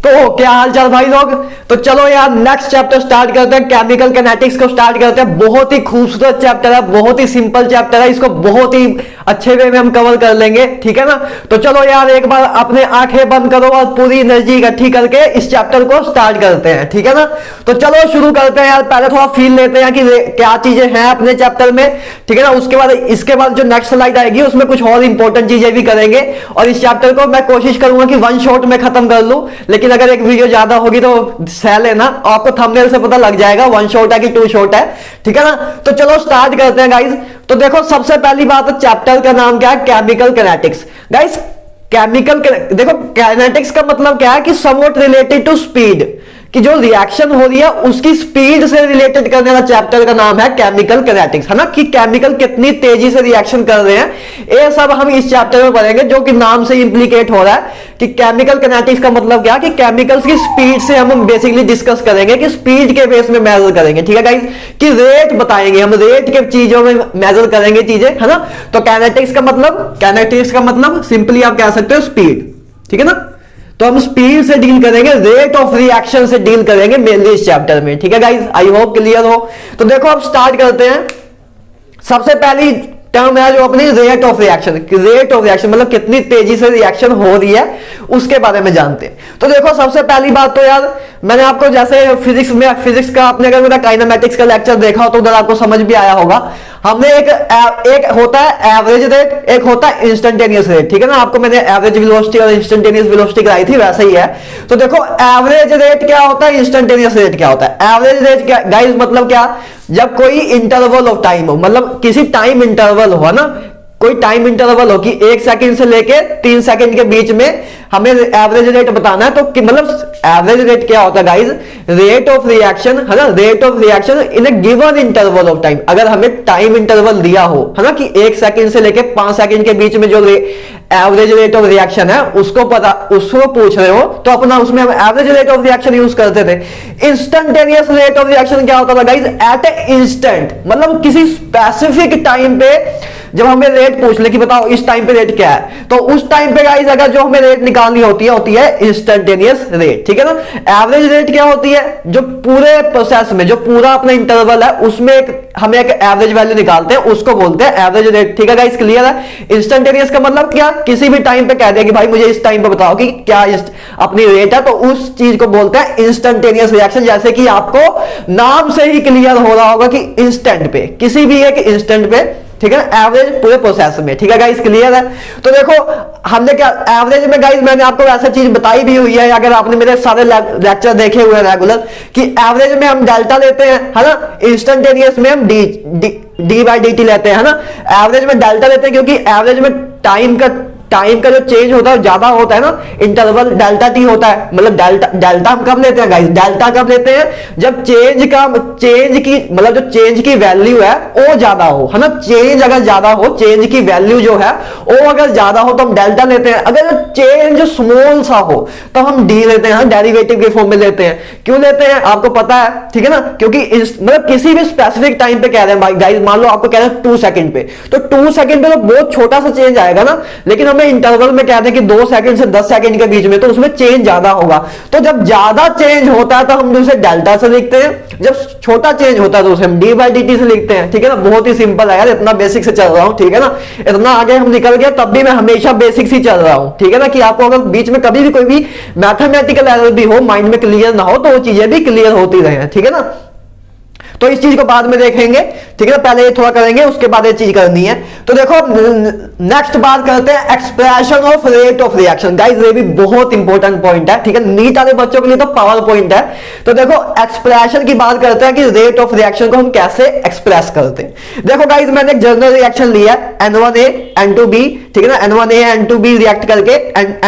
तो क्या हाल चाल भाई लोग। तो चलो यार नेक्स्ट चैप्टर स्टार्ट करते हैं, केमिकल कैनेटिक्स को स्टार्ट करते हैं। बहुत ही खूबसूरत चैप्टर है, बहुत ही सिंपल चैप्टर है, इसको बहुत ही अच्छे वे में हम कवर कर लेंगे, ठीक है ना। तो चलो यार एक बार अपने आंखें बंद करो और पूरी एनर्जी इकट्ठी करके इस चैप्टर को स्टार्ट करते हैं, ठीक है ना। तो चलो शुरू करते हैं यार। पहले थोड़ा फील लेते हैं कि क्या चीजें हैं अपने चैप्टर में, ठीक है ना। उसके बाद इसके बाद जो नेक्स्ट स्लाइड आएगी उसमें कुछ और इंपॉर्टेंट चीजें भी करेंगे और इस चैप्टर को मैं कोशिश करूंगा कि वन शॉट में खत्म कर लूं, लेकिन अगर एक वीडियो ज्यादा होगी तो सह लेना, आपको थंबनेल से पता लग जाएगा वन शॉट है कि टू शॉट है, ठीक है ना। तो चलो स्टार्ट करते हैं गाइज। तो देखो सबसे पहली बात है, चैप्टर का नाम क्या है, केमिकल कैनेटिक्स। गाइज केमिकल देखो कैनेटिक्स का मतलब क्या है कि समवॉट रिलेटेड टू स्पीड, कि जो रिएक्शन हो रही है उसकी स्पीड से रिलेटेड करने वाला चैप्टर का नाम है केमिकल कैनेटिक्स, है ना। कि केमिकल कितनी तेजी से रिएक्शन कर रहे हैं, ये सब हम इस चैप्टर में पढ़ेंगे, जो कि नाम से इंप्लीकेट हो रहा है कि केमिकल कैनेटिक्स का मतलब क्या, कि केमिकल्स की स्पीड से हम बेसिकली डिस्कस करेंगे, कि स्पीड के बेस में मेजर करेंगे, ठीक है गाइस। कि रेट बताएंगे, हम रेट के चीजों में मेजर करेंगे चीजें, है ना। तो कैनेटिक्स का मतलब सिंपली आप कह सकते हो स्पीड, ठीक है ना। तो हम स्पीड से डील करेंगे, रेट ऑफ रिएक्शन से डील करेंगे मेनली इस चैप्टर में, ठीक है गाइस। आई होप क्लियर हो। तो देखो अब स्टार्ट करते हैं। सबसे पहली टर्म है जो अपनी rate of reaction. Rate of reaction मतलब कितनी तेजी से रिएक्शन हो रही है, उसके बारे में जानते हैं। तो देखो सबसे पहली बात तो यार मैंने आपको जैसे फिजिक्स का आपने अगर मेरा काइनेमेटिक्स का लेक्चर देखा हो तो उधर आपको समझ भी आया होगा। हमने एक होता है एवरेज रेट, एक होता है इंस्टेंटेनियस रेट, ठीक है ना। आपको मैंने एवरेज वेलोसिटी और इंस्टेंटेनियस वेलोसिटी कराई थी, वैसा ही है। तो देखो एवरेज रेट क्या होता है, इंस्टेंटेनियस रेट क्या होता है। एवरेज रेट क्या गाइस मतलब क्या, जब कोई इंटरवल ऑफ टाइम हो, मतलब किसी टाइम इंटरवल हो ना, कोई टाइम इंटरवल हो कि 1 सेकंड से लेके 3 सेकंड के बीच में हमें एवरेज रेट बताना है। तो मतलब एवरेज रेट क्या होता है गाइस, रेट ऑफ रिएक्शन, है ना। Rate of reaction in A given interval of time. अगर हमें टाइम इंटरवल दिया हो, है ना, कि 1 सेकंड से लेके 5 सेकंड के बीच में जो एवरेज रेट ऑफ रिएक्शन है उसको पूछ रहे हो, तो अपना उसमें हम average rate of reaction use करते थे। इंस्टेंटेनियस रेट ऑफ रिएक्शन क्या होता था गाइस, एट ए इंस्टेंट, मतलब किसी स्पेसिफिक टाइम पे जब हमें रेट पूछ ले कि बताओ इस टाइम पे रेट क्या है, तो उस टाइम पे गाइस अगर जो हमें रेट निकालनी होती है इंस्टेंटेनियस रेट, ठीक है ना। एवरेज रेट क्या होती है, जो पूरे प्रोसेस में जो पूरा अपना इंटरवल है उसमें हमें एक एवरेज वैल्यू निकालते हैं, उसको बोलते हैं एवरेज रेट, ठीक है गाइस, क्लियर है। इंस्टेंटेनियस का मतलब क्या, किसी भी टाइम पे कह दिया कि भाई मुझे इस टाइम पे बताओ कि क्या अपनी रेट है, तो उस चीज को बोलते हैं इंस्टेंटेनियस रिएक्शन। जैसे कि आपको नाम से ही क्लियर हो रहा होगा कि इंस्टेंट पे, किसी भी एक इंस्टेंट पे, ठीक है ना, एवरेज पूरे प्रोसेस में, ठीक है गाइस, क्लियर है। तो देखो हमने क्या एवरेज में गाइस मैंने आपको ऐसा चीज बताई भी हुई है, अगर आपने मेरे सारे लेक्चर देखे हुए हैं रेगुलर, कि एवरेज में हम डेल्टा लेते हैं, है ना। इंस्टेंटेनियस में हम डी बाई डी टी लेते हैं, है ना। एवरेज में डेल्टा लेते हैं क्योंकि एवरेज में टाइम का जो चेंज होता है ज्यादा होता है ना, इंटरवल डेल्टा टी होता है। मतलब डेल्टा हम कब लेते हैं गाइस, डेल्टा कब लेते हैं, जब चेंज की वैल्यू है वो ज्यादा हो, है ना। चेंज अगर ज्यादा हो, चेंज की वैल्यू जो है वो अगर ज्यादा हो तो हम डेल्टा लेते हैं। अगर चेंज स्मॉल सा हो तो हम डी लेते हैं, डेरिवेटिव के फॉर्म में लेते हैं। क्यों लेते हैं आपको पता है, ठीक है ना, क्योंकि मतलब किसी भी स्पेसिफिक टाइम पे कह रहे हैं गाइस, मान लो आपको कह रहे हैं 2 सेकंड पे, तो 2 सेकंड पे तो बहुत छोटा सा चेंज आएगा ना, लेकिन हमें इंटरवल में कहते हैं कि 2 सेकंड से 10 सेकंड के बीच में, तो उसमें चेंज ज्यादा होगा। तो जब ज्यादा चेंज होता है तो हम उसे डेल्टा से लिखते हैं, जब छोटा चेंज होता है तो उसे हम डी बाई डी टी से लिखते हैं, ठीक है ना। बहुत ही सिंपल है यार, इतना बेसिक से चल रहा हूं, ठीक है ना। इतना आगे हम निकल गए तब भी मैं हमेशा बेसिक से चल रहा हूं, ठीक है ना। कि आपको अगर बीच में कभी भी कोई भी मैथमेटिकल एरर भी हो, माइंड में क्लियर ना हो, तो वो चीजें भी क्लियर होती रहे, ठीक है ना। तो इस चीज को बाद में देखेंगे, ठीक है ना। पहले ये थोड़ा करेंगे, उसके बाद ये चीज करनी है। तो देखो नेक्स्ट बात करते हैं expression of rate of reaction. Guys ये भी बहुत इंपॉर्टेंट पॉइंट है, ठीक है। नीट वाले बच्चों के लिए तो पावर पॉइंट है। तो देखो एक्सप्रेशन की बात करते हैं कि रेट ऑफ रिएक्शन को हम कैसे एक्सप्रेस करते हैं। देखो गाइस मैंने एक जनरल रिएक्शन लिया है, N1A N2B, ठीक है ना। N1A N2B रिएक्ट करके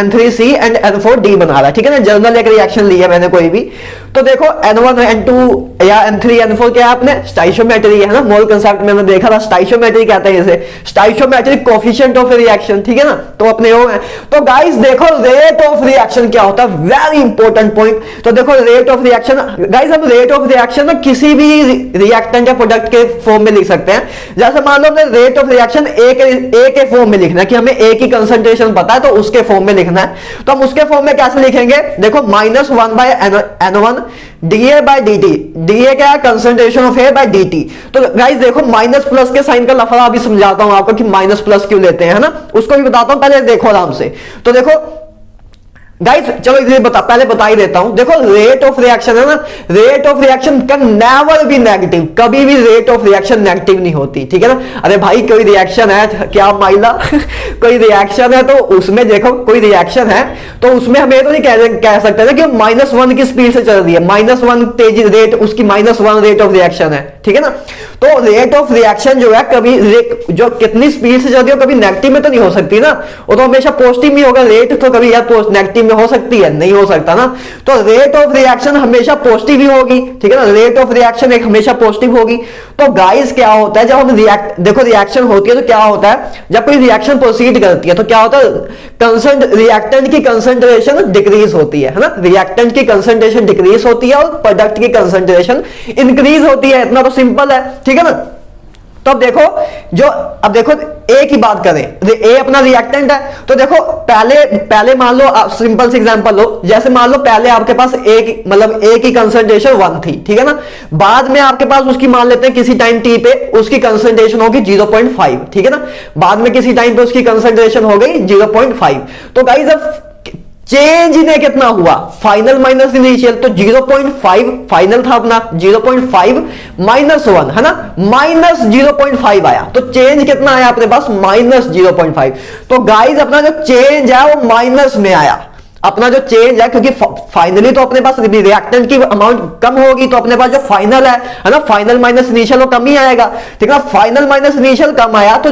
N3C एंड N4D बना रहा है, ठीक है ना। जनरल एक रिएक्शन लिया मैंने कोई भी। तो देखो N1 N2 या N3 N4 क्या है, आपने स्टाइशियोमेट्री है ना, स्मॉल कंसेप्ट में हमने देखा था, स्टाइशियोमेट्री कहते हैं इसे, स्टाइशियोमेट्रिक कोफिशिएंट ऑफ रिएक्शन, ठीक है ना। तो अपने वो है, तो गाइस देखो रेट ऑफ रिएक्शन क्या होता है, वेरी इंपॉर्टेंट पॉइंट। तो देखो रेट ऑफ रिएक्शन, गाइस हम रेट ऑफ रिएक्शन ना किसी भी रिएक्टेंट या प्रोडक्ट के फॉर्म में लिख सकते हैं। जैसे मान लो हमने रेट ऑफ रिएक्शन ए के फॉर्म में लिखना है, कि हमें ए की कंसंट्रेशन पता है तो उसके फॉर्म में लिखना है। तो हम उसके फॉर्म में कैसे लिखेंगे, देखो -1/N1 dA by dt, dA क्या है, concentration of A by dt। तो गाइस देखो माइनस प्लस के साइन का लफड़ा अभी समझाता हूं आपको कि माइनस प्लस क्यों लेते हैं, है ना, उसको भी बताता हूं, पहले देखो आराम से। तो देखो गाइस चलो इसे पहले बता ही देता हूं। देखो रेट ऑफ रिएक्शन है ना, rate of reaction can never be negative, कभी भी रेट ऑफ रिएक्शन नेगेटिव नहीं होती, ठीक है ना। अरे भाई कोई रिएक्शन है क्या माइला कोई रिएक्शन है तो उसमें देखो कोई रिएक्शन है तो उसमें हमें तो नहीं कह सकते ना कि -1 की स्पीड से चल रही है, -1 तेजी रेट, उसकी -1 रेट ऑफ रिएक्शन है, ठीक है ना। तो रेट ऑफ रिएक्शन जो है कभी जो कितनी स्पीड से चल रही है कभी नेगेटिव में तो नहीं हो सकती ना, वो तो हमेशा पॉजिटिव ही होगा। रेट तो कभी यार नेगेटिव में हो सकती है, नहीं हो सकता ना। तो रेट ऑफ रिएक्शन हमेशा पॉजिटिव ही होगी, ठीक है ना, रेट ऑफ रिएक्शन एक हमेशा पॉजिटिव होगी। तो गाइस क्या होता है जब हम देखो रिएक्शन होती है तो क्या होता है, जब कोई रिएक्शन प्रोसीड करती है तो क्या होता है, रिएक्टेंट की कंसंट्रेशन डिक्रीज होती है ना, रिएक्टेंट की कंसंट्रेशन डिक्रीज होती है और प्रोडक्ट की कंसंट्रेशन इंक्रीज होती है, इतना तो सिंपल है, ठीक है ना। तो अब देखो ए की बात करें, ए अपना रिएक्टेंट है, तो देखो पहले मान लो सिंपल सी एग्जांपल लो, जैसे मान लो पहले आपके पास ए की कंसंट्रेशन 1 थी, ठीक है ना, बाद में आपके पास उसकी मान लेते हैं किसी टाइम टी पे उसकी कंसंट्रेशन होगी 0.5, ठीक है ना, बाद में किसी टाइम पे उसकी कंसंट्रेशन हो गई 0.5। तो गाइस अब चेंज इन्हें कितना हुआ, फाइनल माइनस इनिशियल, तो 0.5 फाइनल था अपना, 0.5 -1 है ना, -0.5 आया, तो चेंज कितना आया अपने पास, -0.5। तो गाइस अपना जो चेंज है वो माइनस में आया, अपना जो चेंज है, क्योंकि फाइनली तो अपने पास रिएक्टेंट की अमाउंट कम होगी, तो अपने पास जो फाइनल है ना, फाइनल माइनस इनिशियल वो कम ही आएगा, ठीक है, फाइनल माइनस इनिशियल कम आया तो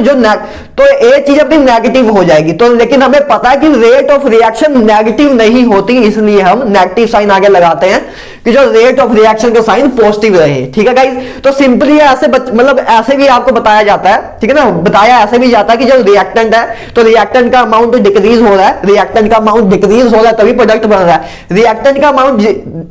तो ये चीज अपनी नेगेटिव हो जाएगी। तो लेकिन हमें पता है कि रेट ऑफ रिएक्शन नेगेटिव नहीं होती, इसलिए हम नेगेटिव साइन आगे लगाते हैं कि जो रेट ऑफ रिएक्शन का साइन पॉजिटिव रहे, ठीक है गाइस। तो सिंपली ऐसे मतलब ऐसे भी आपको बताया जाता है, ठीक है ना, बताया ऐसे भी जाता है कि जो रिएक्टेंट है तो रिएक्टेंट का अमाउंट डिक्रीज हो रहा है, रिएक्टेंट का अमाउंट डिक्रीज हो रहा है तभी प्रोडक्ट बन रहा है, रिएक्टेंट का अमाउंट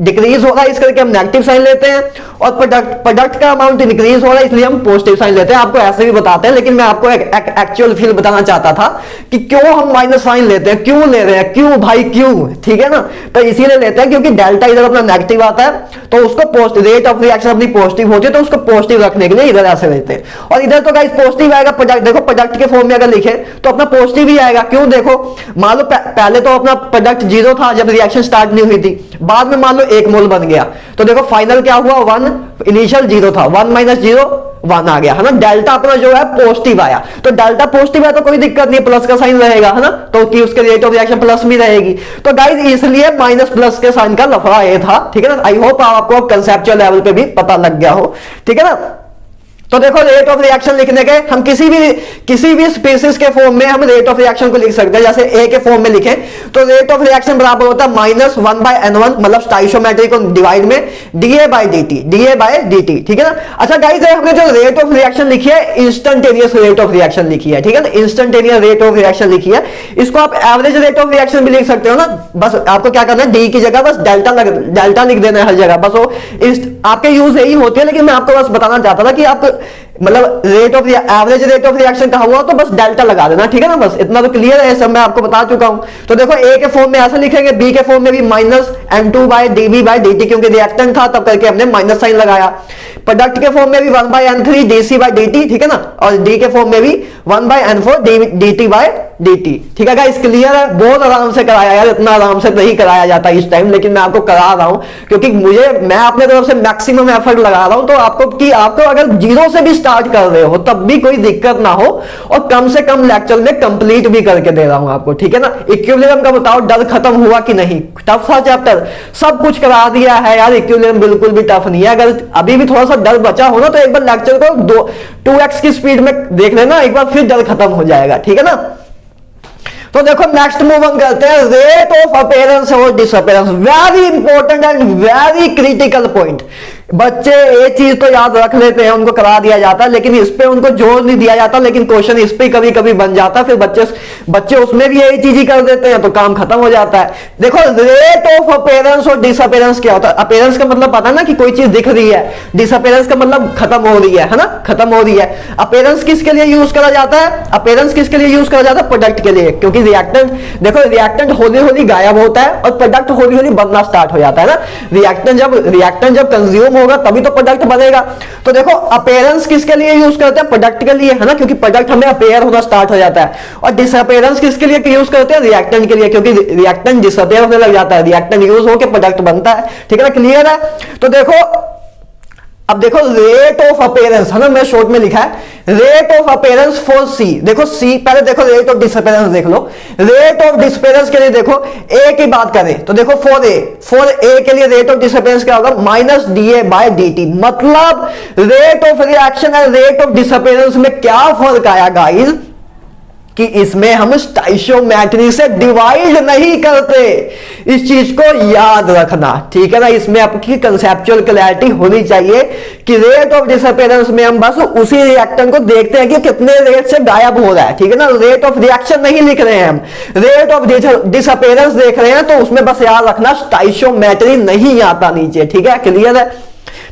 डिक्रीज हो रहा है इस करके हम नेगेटिव साइन लेते हैं, और प्रोडक्ट का अमाउंट इंक्रीज हो रहा है इसलिए हम पॉजिटिव साइन लेते हैं। आपको ऐसे भी बताते हैं, लेकिन मैं आपको एक्चुअल फील बताना चाहता था कि क्यों हम माइनस साइन लेते हैं, क्यों ले रहे हैं, क्यों भाई क्यों, ठीक है ना। तो इसीलिए लेते हैं क्योंकि डेल्टा इधर अपना नेगेटिव आता है तो उसको रेट ऑफ रिएक्शन अपनी पॉजिटिव होती है तो उसको पॉजिटिव रखने के लिए इधर ऐसे लेते हैं, और इधर तो गाइस पॉजिटिव आएगा प्रोडक्ट, देखो प्रोडक्ट के फॉर्म में अगर लिखे तो अपना पॉजिटिव ही आएगा। क्यों, देखो मान लो पहले तो अपना प्रोडक्ट 0 था जब रिएक्शन स्टार्ट नहीं हुई थी, बाद में मान लो 1 मोल बन गया, तो देखो फाइनल क्या हुआ 1, इनिशियल 0 था, 1 - 0 1 आ गया, है ना, डेल्टा अपना जो है पॉजिटिव आया, तो डेल्टा पॉजिटिव है तो कोई दिक्कत नहीं, प्लस का साइन रहेगा, है ना, तो कि उसके रेट ऑफ रिएक्शन प्लस में रहेगी। तो गाइस इसलिए माइनस प्लस के साइन का लफड़ा ये था, ठीक है ना। आई होप आपको कंसेप्चुअल लेवल पे भी पता लग गया हो, ठीक है ना। तो देखो रेट ऑफ रिएक्शन लिखने के हम किसी भी स्पीसीज के फॉर्म में हम रेट ऑफ रिएक्शन को लिख सकते हैं, जैसे ए के फॉर्म में लिखें तो रेट ऑफ रिएक्शन बराबर होता है -1/N1, मतलब स्टाइशियोमेट्री को डिवाइड में dA by dt, ठीक है ना। अच्छा गाइस हमने जो रेट ऑफ रिएक्शन लिखी है इंस्टेंटेनियस रेट ऑफ रिएक्शन लिखी है, ठीक है ना, इंस्टेंटेनियस रेट ऑफ रिएक्शन लिखी है, इसको आप एवरेज रेट ऑफ रिएक्शन भी लिख सकते हो ना। बस आपको क्या करना है, डी की जगह बस डेल्टा लिख देना है हर जगह, बस वो आपके यूज यही होती है, लेकिन मैं आपको बस बताना चाहता था कि आप मतलब एवरेज रेट ऑफ रिएक्शन कहा हुआ तो बस डेल्टा लगा देना, ठीक है ना, बस इतना तो क्लियर है, सब मैं आपको बता चुका हूं। तो देखो ए के फॉर्म में ऐसा लिखेंगे, बी के फॉर्म में भी -N2/dB/dt, क्योंकि रिएक्टेंट था तब करके हमने माइनस साइन लगाया। प्रोडक्ट के फॉर्म में भी 1/N3/dC/dt, ठीक है ना, और डी के फॉर्म में भी 1/N4/dt, ठीक है गाइस, क्लियर है। बहुत आराम से कराया यार, इतना आराम से नहीं कराया जाता इस टाइम, लेकिन मैं आपको करा रहा हूं क्योंकि मैं अपने तरफ से मैक्सिमम एफर्ट लगा रहा हूं, तो आपको अगर 0 से भी स्टार्ट कर रहे हो तब भी कोई दिक्कत ना हो, और कम से कम लेक्चर में कंप्लीट भी करके दे रहा हूं आपको, ठीक है ना। इक्विलिब्रियम का बताओ डर खत्म हुआ कि नहीं, टफ था चैप्टर, सब कुछ करा दिया है यार, इक्विलिब्रियम बिल्कुल भी टफ नहीं है। अगर अभी भी थोड़ा सा डर बचा हो ना तो एक बार लेक्चर को 2x की स्पीड में देख लेना एक बार, फिर डर खत्म हो जाएगा, ठीक है ना। तो देखो नेक्स्ट मूव हम करते हैं रेट ऑफ अपीयरेंस और disappearance, very important and very critical point. बच्चे ये चीज तो याद रख लेते हैं, उनको करा दिया जाता है, लेकिन इस पे उनको जोर नहीं दिया जाता, लेकिन क्वेश्चन इस पे कभी कभी बन जाता है, फिर बच्चे उसमें भी यही चीज ही कर देते हैं, तो काम खत्म हो जाता है। देखो रेट ऑफ अपेयरेंस और डिसअपेयरेंस क्या होता है? अपेयरेंस का मतलब पता ना कि कोई चीज दिख रही है, डिसअपेयरेंस का मतलब खत्म हो रही है ना, खत्म हो रही है। अपेयरेंस किसके लिए यूज करा जाता है? अपेयरेंस किसके लिए यूज करा जाता है? प्रोडक्ट के लिए, क्योंकि रिएक्टेंट, देखो रिएक्टेंट होली होली गायब होता है और प्रोडक्ट होली होली बनना स्टार्ट हो जाता है ना। रिएक्टेंट जब कंज्यूम होगा तभी तो प्रोडक्ट बनेगा। तो देखो अपीयरेंस किसके लिए यूज करते हैं? प्रोडक्ट के लिए, है ना, क्योंकि प्रोडक्ट हमें अपीयर होना स्टार्ट हो जाता है। और डिसअपीयरेंस किसके लिए यूज करते हैं? रिएक्टेंट के लिए, क्योंकि रिएक्टेंट डिसअपीयर होने लग जाता है, रिएक्टेंट यूज होकर प्रोडक्ट बनता है। ठीक है ना, क्लियर है? तो देखो अब देखो रेट ऑफ अपीयरेंस, है ना, मैं शॉर्ट में लिखा है रेट ऑफ अपीयरेंस फॉर सी। देखो सी, पहले देखो रेट ऑफ डिसअपीयरेंस देख लो। रेट ऑफ डिसअपीयरेंस के लिए देखो ए की बात करें तो देखो फॉर ए के लिए रेट ऑफ डिसअपीयरेंस क्या होगा? Minus DA by DT। मतलब रेट ऑफ रिएक्शन और रेट ऑफ डिसअपीयरेंस में क्या फर्क आया गाइस, कि इसमें हम स्टाइशियोमेट्री से डिवाइड नहीं करते। इस चीज को याद रखना, ठीक है ना। इसमें आपकी कंसेप्चुअल क्लैरिटी होनी चाहिए कि रेट ऑफ डिसअपीयरेंस में हम बस उसी रिएक्टेंट को देखते हैं कि कितने रेट से गायब हो रहा है, ठीक है ना। रेट ऑफ रिएक्शन नहीं लिख रहे हैं हम, रेट ऑफ डिसअपीयरेंस देख रहे हैं, तो उसमें बस याद रखना स्टाइशियोमेट्री नहीं आता नीचे, ठीक है, क्लियर है?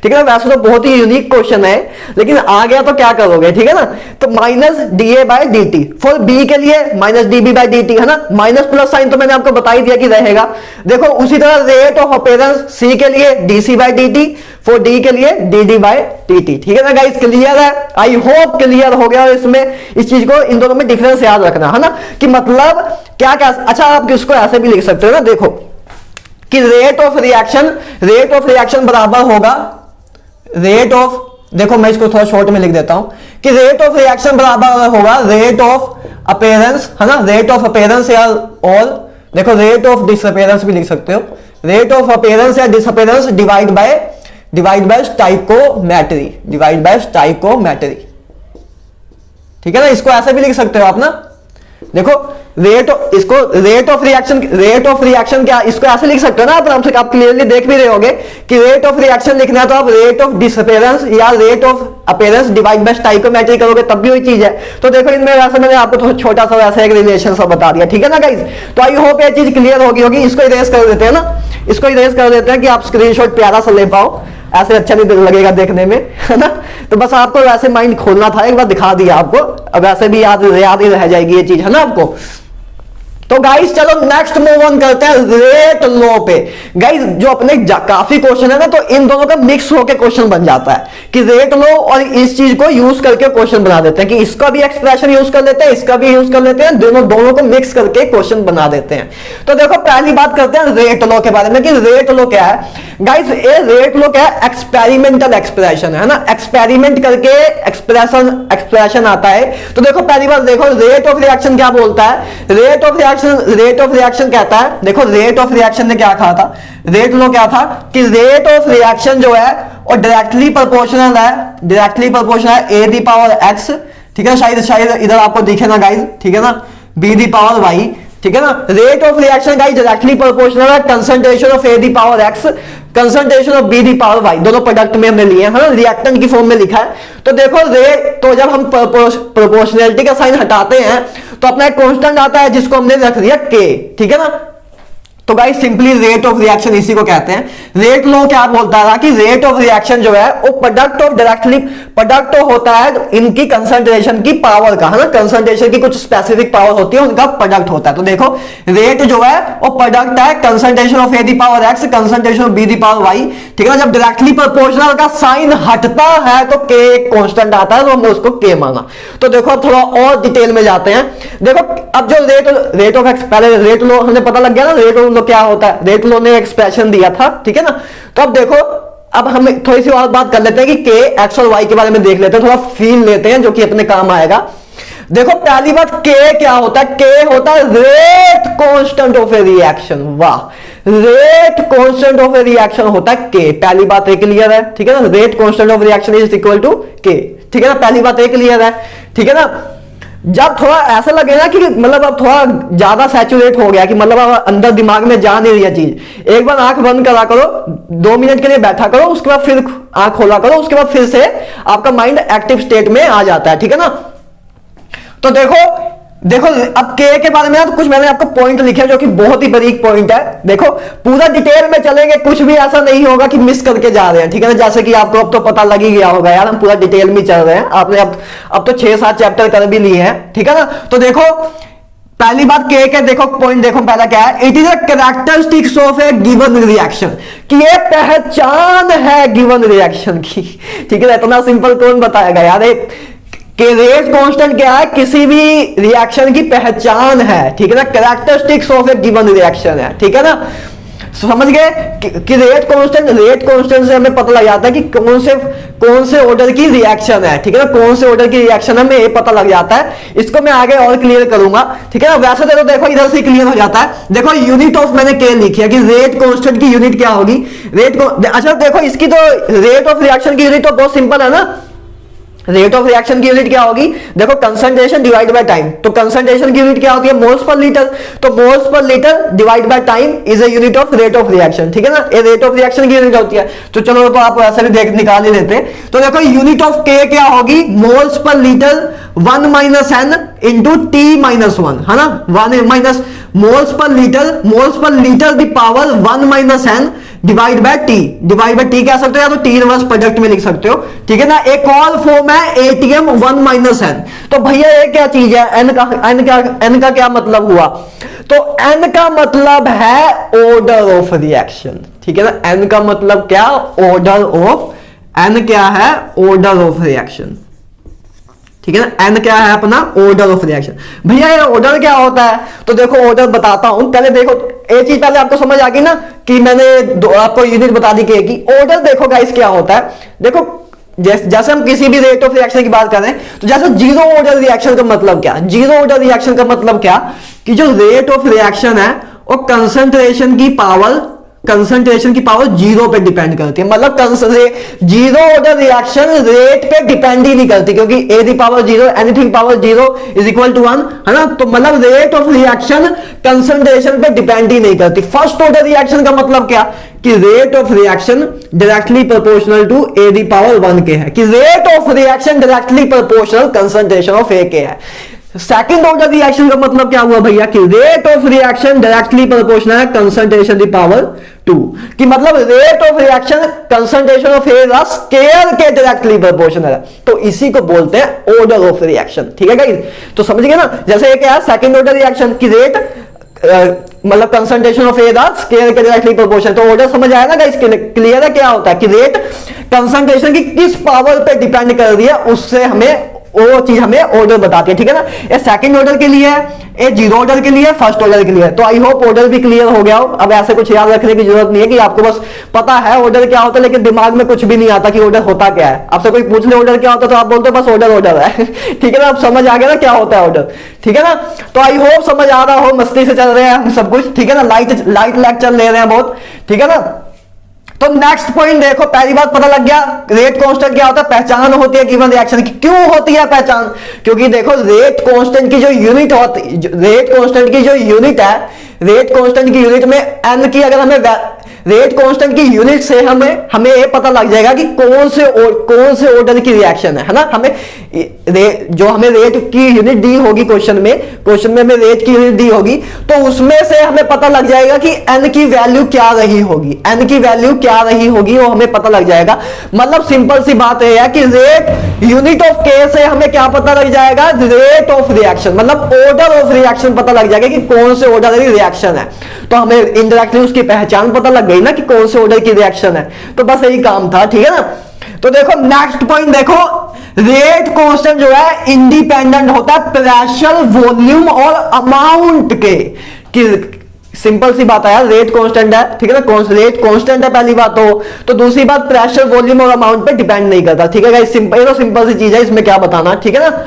ठीक है ना। वैसे तो बहुत ही यूनिक क्वेश्चन है, लेकिन आ गया तो क्या करोगे, ठीक है ना। तो minus DA by DT for B के लिए माइनस DB बाय DT, है ना। माइनस प्लस साइन तो मैंने आपको बता ही दिया कि रहेगा। देखो उसी तरह रेट ऑफ अपीयरेंस सी के लिए DC by DT, for D के लिए DD बाय DT, ठीक है ना गाइस, क्लियर है? आई होप क्लियर हो गया। इसमें इस चीज को, इन दोनों में डिफरेंस याद रखना, है ना, कि मतलब क्या क्या। अच्छा आप इसको ऐसे भी लिख सकते हो ना, देखो कि रेट ऑफ रिएक्शन बराबर होगा रेट ऑफ, देखो मैं इसको थोड़ा शॉर्ट में लिख देता हूं कि रेट ऑफ रिएक्शन बराबर होगा रेट ऑफ अपीयरेंस, है ना, रेट ऑफ अपीयरेंस या और देखो रेट ऑफ डिसअपीयरेंस भी लिख सकते हो, रेट ऑफ अपीयरेंस या डिसअपीयरेंस डिवाइड बाय स्टाइकोमेट्री, ठीक है ना। इसको ऐसे भी लिख सकते हो आप ना, देखो रेट ऑफ रिएक्शन क्या, इसको ऐसे लिख सकते हो ना आप क्लियरली देख भी रहे होगे कि रेट ऑफ रिएक्शन लिखना है तो आप रेट ऑफ डिसअपीयरेंस या rate of appearance divide by stoichiometry करोगे तब भी वही चीज है। तो देखो इनमें वैसे मैंने आपको तो छोटा सा वैसे एक रिलेशन सा बता दिया, ठीक है ना गाइस। तो आई होप ये चीज क्लियर होगी। इसको इरेज कर देते हैं ना, इसको इरेज कर देते हैं कि आप स्क्रीनशॉट प्यारा सा ले पाओ, ऐसे अच्छा नहीं लगेगा देखने में, है ना। तो बस आपको वैसे माइंड खोलना था, एक बार दिखा दिया आपको, अब वैसे भी याद ही रह जाएगी ये चीज, है ना आपको। तो गाइस चलो नेक्स्ट मूव ऑन करते हैं रेट लॉ पे। गाइस जो अपने काफी क्वेश्चन है ना, तो इन दोनों का मिक्स होकर क्वेश्चन बन जाता है कि रेट लॉ और इस चीज को यूज करके क्वेश्चन बना देते हैं कि इसका भी एक्सप्रेशन यूज कर लेते हैं, इसका भी यूज कर लेते हैं, दोनों को मिक्स करके क्वेश्चन बना देते हैं। तो देखो पहली बात करते हैं रेट लॉ के बारे में कि रेट लॉ क्या है। गाइस ये रेट लॉ क्या है? एक्सपेरिमेंटल एक्सप्रेशन है ना, एक्सपेरिमेंट करके एक्सप्रेशन आता है। तो देखो पहली बात देखो रेट ऑफ रिएक्शन क्या बोलता है, रेट ऑफ रिएक्शन कहता है, देखो रेट ऑफ रिएक्शन ने क्या कहा था, रेट लॉ क्या था कि रेट ऑफ रिएक्शन जो है और डायरेक्टली प्रोपोर्शनल है ए दी पावर एक्स, ठीक है, शायद इधर आपको दिखे ना गाइस, ठीक है ना, बी दी पावर वाई, ठीक है ना। Rate of reaction guys directly proportional है concentration of A the power X, concentration of B the power Y, दोनों प्रोडक्ट में हमने लिए हैं, रिएक्टेंट की फॉर्म में लिखा है। तो देखो तो जब हम प्रोपोर्शनैलिटी का साइन हटाते हैं तो अपना एक कांस्टेंट आता है जिसको हमने रख दिया के, ठीक है ना। तो guys simply rate of reaction इसी को कहते हैं। रेट लॉ क्या बोलता है कि रेट ऑफ रिएक्शन जो है वो प्रोडक्ट होता है इनकी कंसंट्रेशन की पावर का, है ना, कंसंट्रेशन की कुछ स्पेसिफिक पावर होती है, उनका प्रोडक्ट होता है। तो देखो रेट जो है वो प्रोडक्ट है concentration of A the power X, concentration of B the power Y, ठीक है ना। जब डायरेक्टली प्रोपोर्शनल का साइन हटता है तो के एक कांस्टेंट आता है, तो हमने उसको के माना। तो देखो अब थोड़ा और डिटेल में जाते हैं। देखो अब जो रेट ऑफ पहले रेट लॉ हमें पता लग गया ना, रेट लॉ क्या होता है, रेट लॉ ने एक्सप्रेशन दिया था, ठीक है ना। तो अब देखो अब हम थोड़ी सी और बात कर लेते हैं कि के एक्स और वाई के बारे में देख लेते हैं, थोड़ा फील लेते हैं जो कि अपने काम आएगा। देखो पहली बात के क्या होता है, के होता है rate constant of a reaction. वाह, rate constant of a reaction होता है के, पहली बात एक क्लियर है, ठीक है ना। Rate constant of reaction is equal to K, ठीक है ना, पहली बात एक क्लियर है, ठीक है ना। जब थोड़ा ऐसा लगे ना कि मतलब अब थोड़ा ज्यादा सैचुरेट हो गया, कि मतलब अब अंदर दिमाग में जा नहीं रही है चीज, एक बार आंख बंद करा करो, 2 मिनट के लिए बैठा करो, उसके बाद फिर आंख खोला करो, उसके बाद फिर से आपका माइंड एक्टिव स्टेट में आ जाता है, ठीक है ना। तो देखो देखो अब के बारे में तो कुछ मैंने आपको पॉइंट लिखे जो कि बहुत ही बारीक पॉइंट है। देखो पूरा डिटेल में चलेंगे, कुछ भी ऐसा नहीं होगा कि मिस करके जा रहे हैं, ठीक है ना। जैसे कि आपको अब तो पता लग ही गया होगा यार, हम पूरा डिटेल में चल रहे हैं, आपने अब तो 6-7 चैप्टर कर भी लिए हैं, ठीक है ना। तो देखो पहली बात के देखो पॉइंट देखो, पहला क्या है, it is a characteristics of A given reaction, कि ये पहचान है गिवन रिएक्शन की, ठीक है ना। इतना सिंपल कौन बताएगा यार। एक कि रेट कांस्टेंट क्या है, किसी भी रिएक्शन की पहचान है, ठीक है ना, characteristics of A given reaction है, ठीक है ना। समझ गए कि रेट कांस्टेंट से हमें पता लग जाता है कि कौन से ऑर्डर की रिएक्शन है, ठीक है ना, कौन से ऑर्डर की रिएक्शन है, हमें ये पता लग जाता है। इसको मैं आगे और क्लियर करूंगा, ठीक है ना। वैसे तो देखो इधर से क्लियर हो जाता है। देखो यूनिट ऑफ मैंने के लिखी है कि रेट कांस्टेंट की यूनिट क्या होगी, अच्छा देखो इसकी तो रेट ऑफ रिएक्शन की यूनिट तो बहुत सिंपल है ना। रेट ऑफ रिएक्शन की यूनिट क्या होगी, देखो कंसंट्रेशन डिवाइड बाय टाइम, तो कंसंट्रेशन की यूनिट क्या होती है, मोल्स पर लीटर, तो moles per litre divide by time is a unit of rate of reaction, ठीक है ना। ये रेट ऑफ रिएक्शन की यूनिट होती है। तो चलो तो आप ऐसे भी निकाल ही लेते। तो देखो यूनिट ऑफ के क्या होगी, moles per litre 1 minus N into T minus 1, है ना। 1 minus moles per litre the power 1 minus N divide by T कह सकते हो, या तो टी इनवर्स प्रोडक्ट में लिख सकते हो, ठीक है ना। एक और फॉर्म है एटीएम 1 माइनस एन। तो भैया ये क्या चीज है, एन का क्या मतलब हुआ, तो एन का मतलब है ऑर्डर ऑफ रिएक्शन, ठीक है ना। एन का मतलब क्या, ऑर्डर ऑफ, एन क्या है, ऑर्डर ऑफ रिएक्शन, ठीक है ना। एन क्या है अपना, ऑर्डर ऑफ रिएक्शन। भैया ये ऑर्डर क्या होता है, तो देखो ऑर्डर बताता हूं, पहले देखो एक चीज पहले आपको समझ आ गई ना कि मैंने आपको यूनिट बता दी कि ऑर्डर देखो गाइस क्या होता है। देखो जैसे हम किसी भी रेट ऑफ रिएक्शन की बात करें, तो जैसे जीरो ऑर्डर रिएक्शन का मतलब क्या, जीरो ऑर्डर रिएक्शन का मतलब क्या, कि जो रेट ऑफ रिएक्शन है वो कंसंट्रेशन की पावर जीरो पे डिपेंड करती है। मतलब जीरो ऑर्डर रिएक्शन रेट पे डिपेंड ही नहीं करती, क्योंकि A the power zero, anything power zero is equal to 1, है ना। तो मतलब रेट ऑफ रिएक्शन कंसंट्रेशन पे डिपेंड ही नहीं करती। फर्स्ट ऑर्डर रिएक्शन का मतलब क्या, कि rate of reaction directly proportional to A the power 1 के है, कि rate of reaction directly proportional concentration of A के है। सेकंड ऑर्डर रिएक्शन का मतलब क्या हुआ भैया, कि rate of reaction directly proportional है कंसंट्रेशन दी पावर 2, कि मतलब rate of reaction concentration of A square के डायरेक्टली प्रोपोर्शनल है। तो इसी को बोलते हैं ऑर्डर ऑफ रिएक्शन, ठीक है गाइस। तो समझ गए ना, जैसे ये क्या है, सेकंड ऑर्डर रिएक्शन की रेट मतलब कंसंट्रेशन ऑफ ए स्केयर के डायरेक्टली प्रोपोर्शनल। तो ऑर्डर समझ आया ना गाइस, क्लियर है क्या होता है, कि रेट कंसंट्रेशन की किस पावर पे डिपेंड कर रही है, उससे हमें वो चीज हमें ऑर्डर बताती है, ठीक है ना। ये सेकंड ऑर्डर के लिए है, ये जीरो ऑर्डर के लिए, फर्स्ट ऑर्डर के लिए। तो आई होप ऑर्डर भी क्लियर हो गया हो। अब ऐसे कुछ याद रखने की जरूरत नहीं है, कि आपको बस पता है ऑर्डर क्या होता है, लेकिन दिमाग में कुछ भी नहीं आता कि ऑर्डर होता क्या है। आपसे कोई पूछ ले ऑर्डर क्या होता है, तो आप बोलते हो बस ऑर्डर है ठीक है ना। अब समझ आ गया ना क्या होता है ऑर्डर, ठीक है ना। तो आई होप समझ आ रहा हो, मस्ती से चल रहे हैं हम सब कुछ, ठीक है ना। लाइट लेक्चर ले रहे हैं बहुत, ठीक है ना। तो नेक्स्ट पॉइंट देखो, पहली बात पता लग गया रेट कांस्टेंट क्या होता है, पहचान होती है गिवन रिएक्शन की। क्यों होती है पहचान, क्योंकि देखो रेट कांस्टेंट की जो यूनिट होती, रेट कांस्टेंट की जो यूनिट है, रेट कांस्टेंट की यूनिट में एन की अगर हमें रेट कांस्टेंट की यूनिट से हमें ये पता लग जाएगा कि कौन से ऑर्डर की रिएक्शन है ना। जो हमें रेट की यूनिट दी होगी क्वेश्चन में हमें रेट की यूनिट दी होगी, तो उसमें से हमें पता लग जाएगा कि एन की वैल्यू क्या रही होगी, वो हमें पता लग जाएगा। मतलब सिंपल सी बात है कि रेट यूनिट ऑफ के से हमें क्या पता लग जाएगा, रेट ऑफ रिएक्शन, मतलब ऑर्डर ऑफ रिएक्शन पता लग जाएगा कि कौन से ऑर्डर की रिएक्शन है। तो हमें इनडायरेक्टली उसकी पहचान पता लग गई ना कि कौन से ऑर्डर की रिएक्शन है। तो बस यही काम था, ठीक है ना। तो देखो नेक्स्ट पॉइंट देखो, रेट कांस्टेंट जो है इंडिपेंडेंट होता है प्रेशर, वॉल्यूम और अमाउंट के। कि सिंपल सी बात है यार, रेट कांस्टेंट है, ठीक है ना, रेट कांस्टेंट है पहली बात। तो दूसरी बात प्रेशर, वॉल्यूम और अमाउंट पे डिपेंड नहीं करता, ठीक है गाइस। सिंपल सी चीज है, इसमें क्या बताना, ठीक है ना।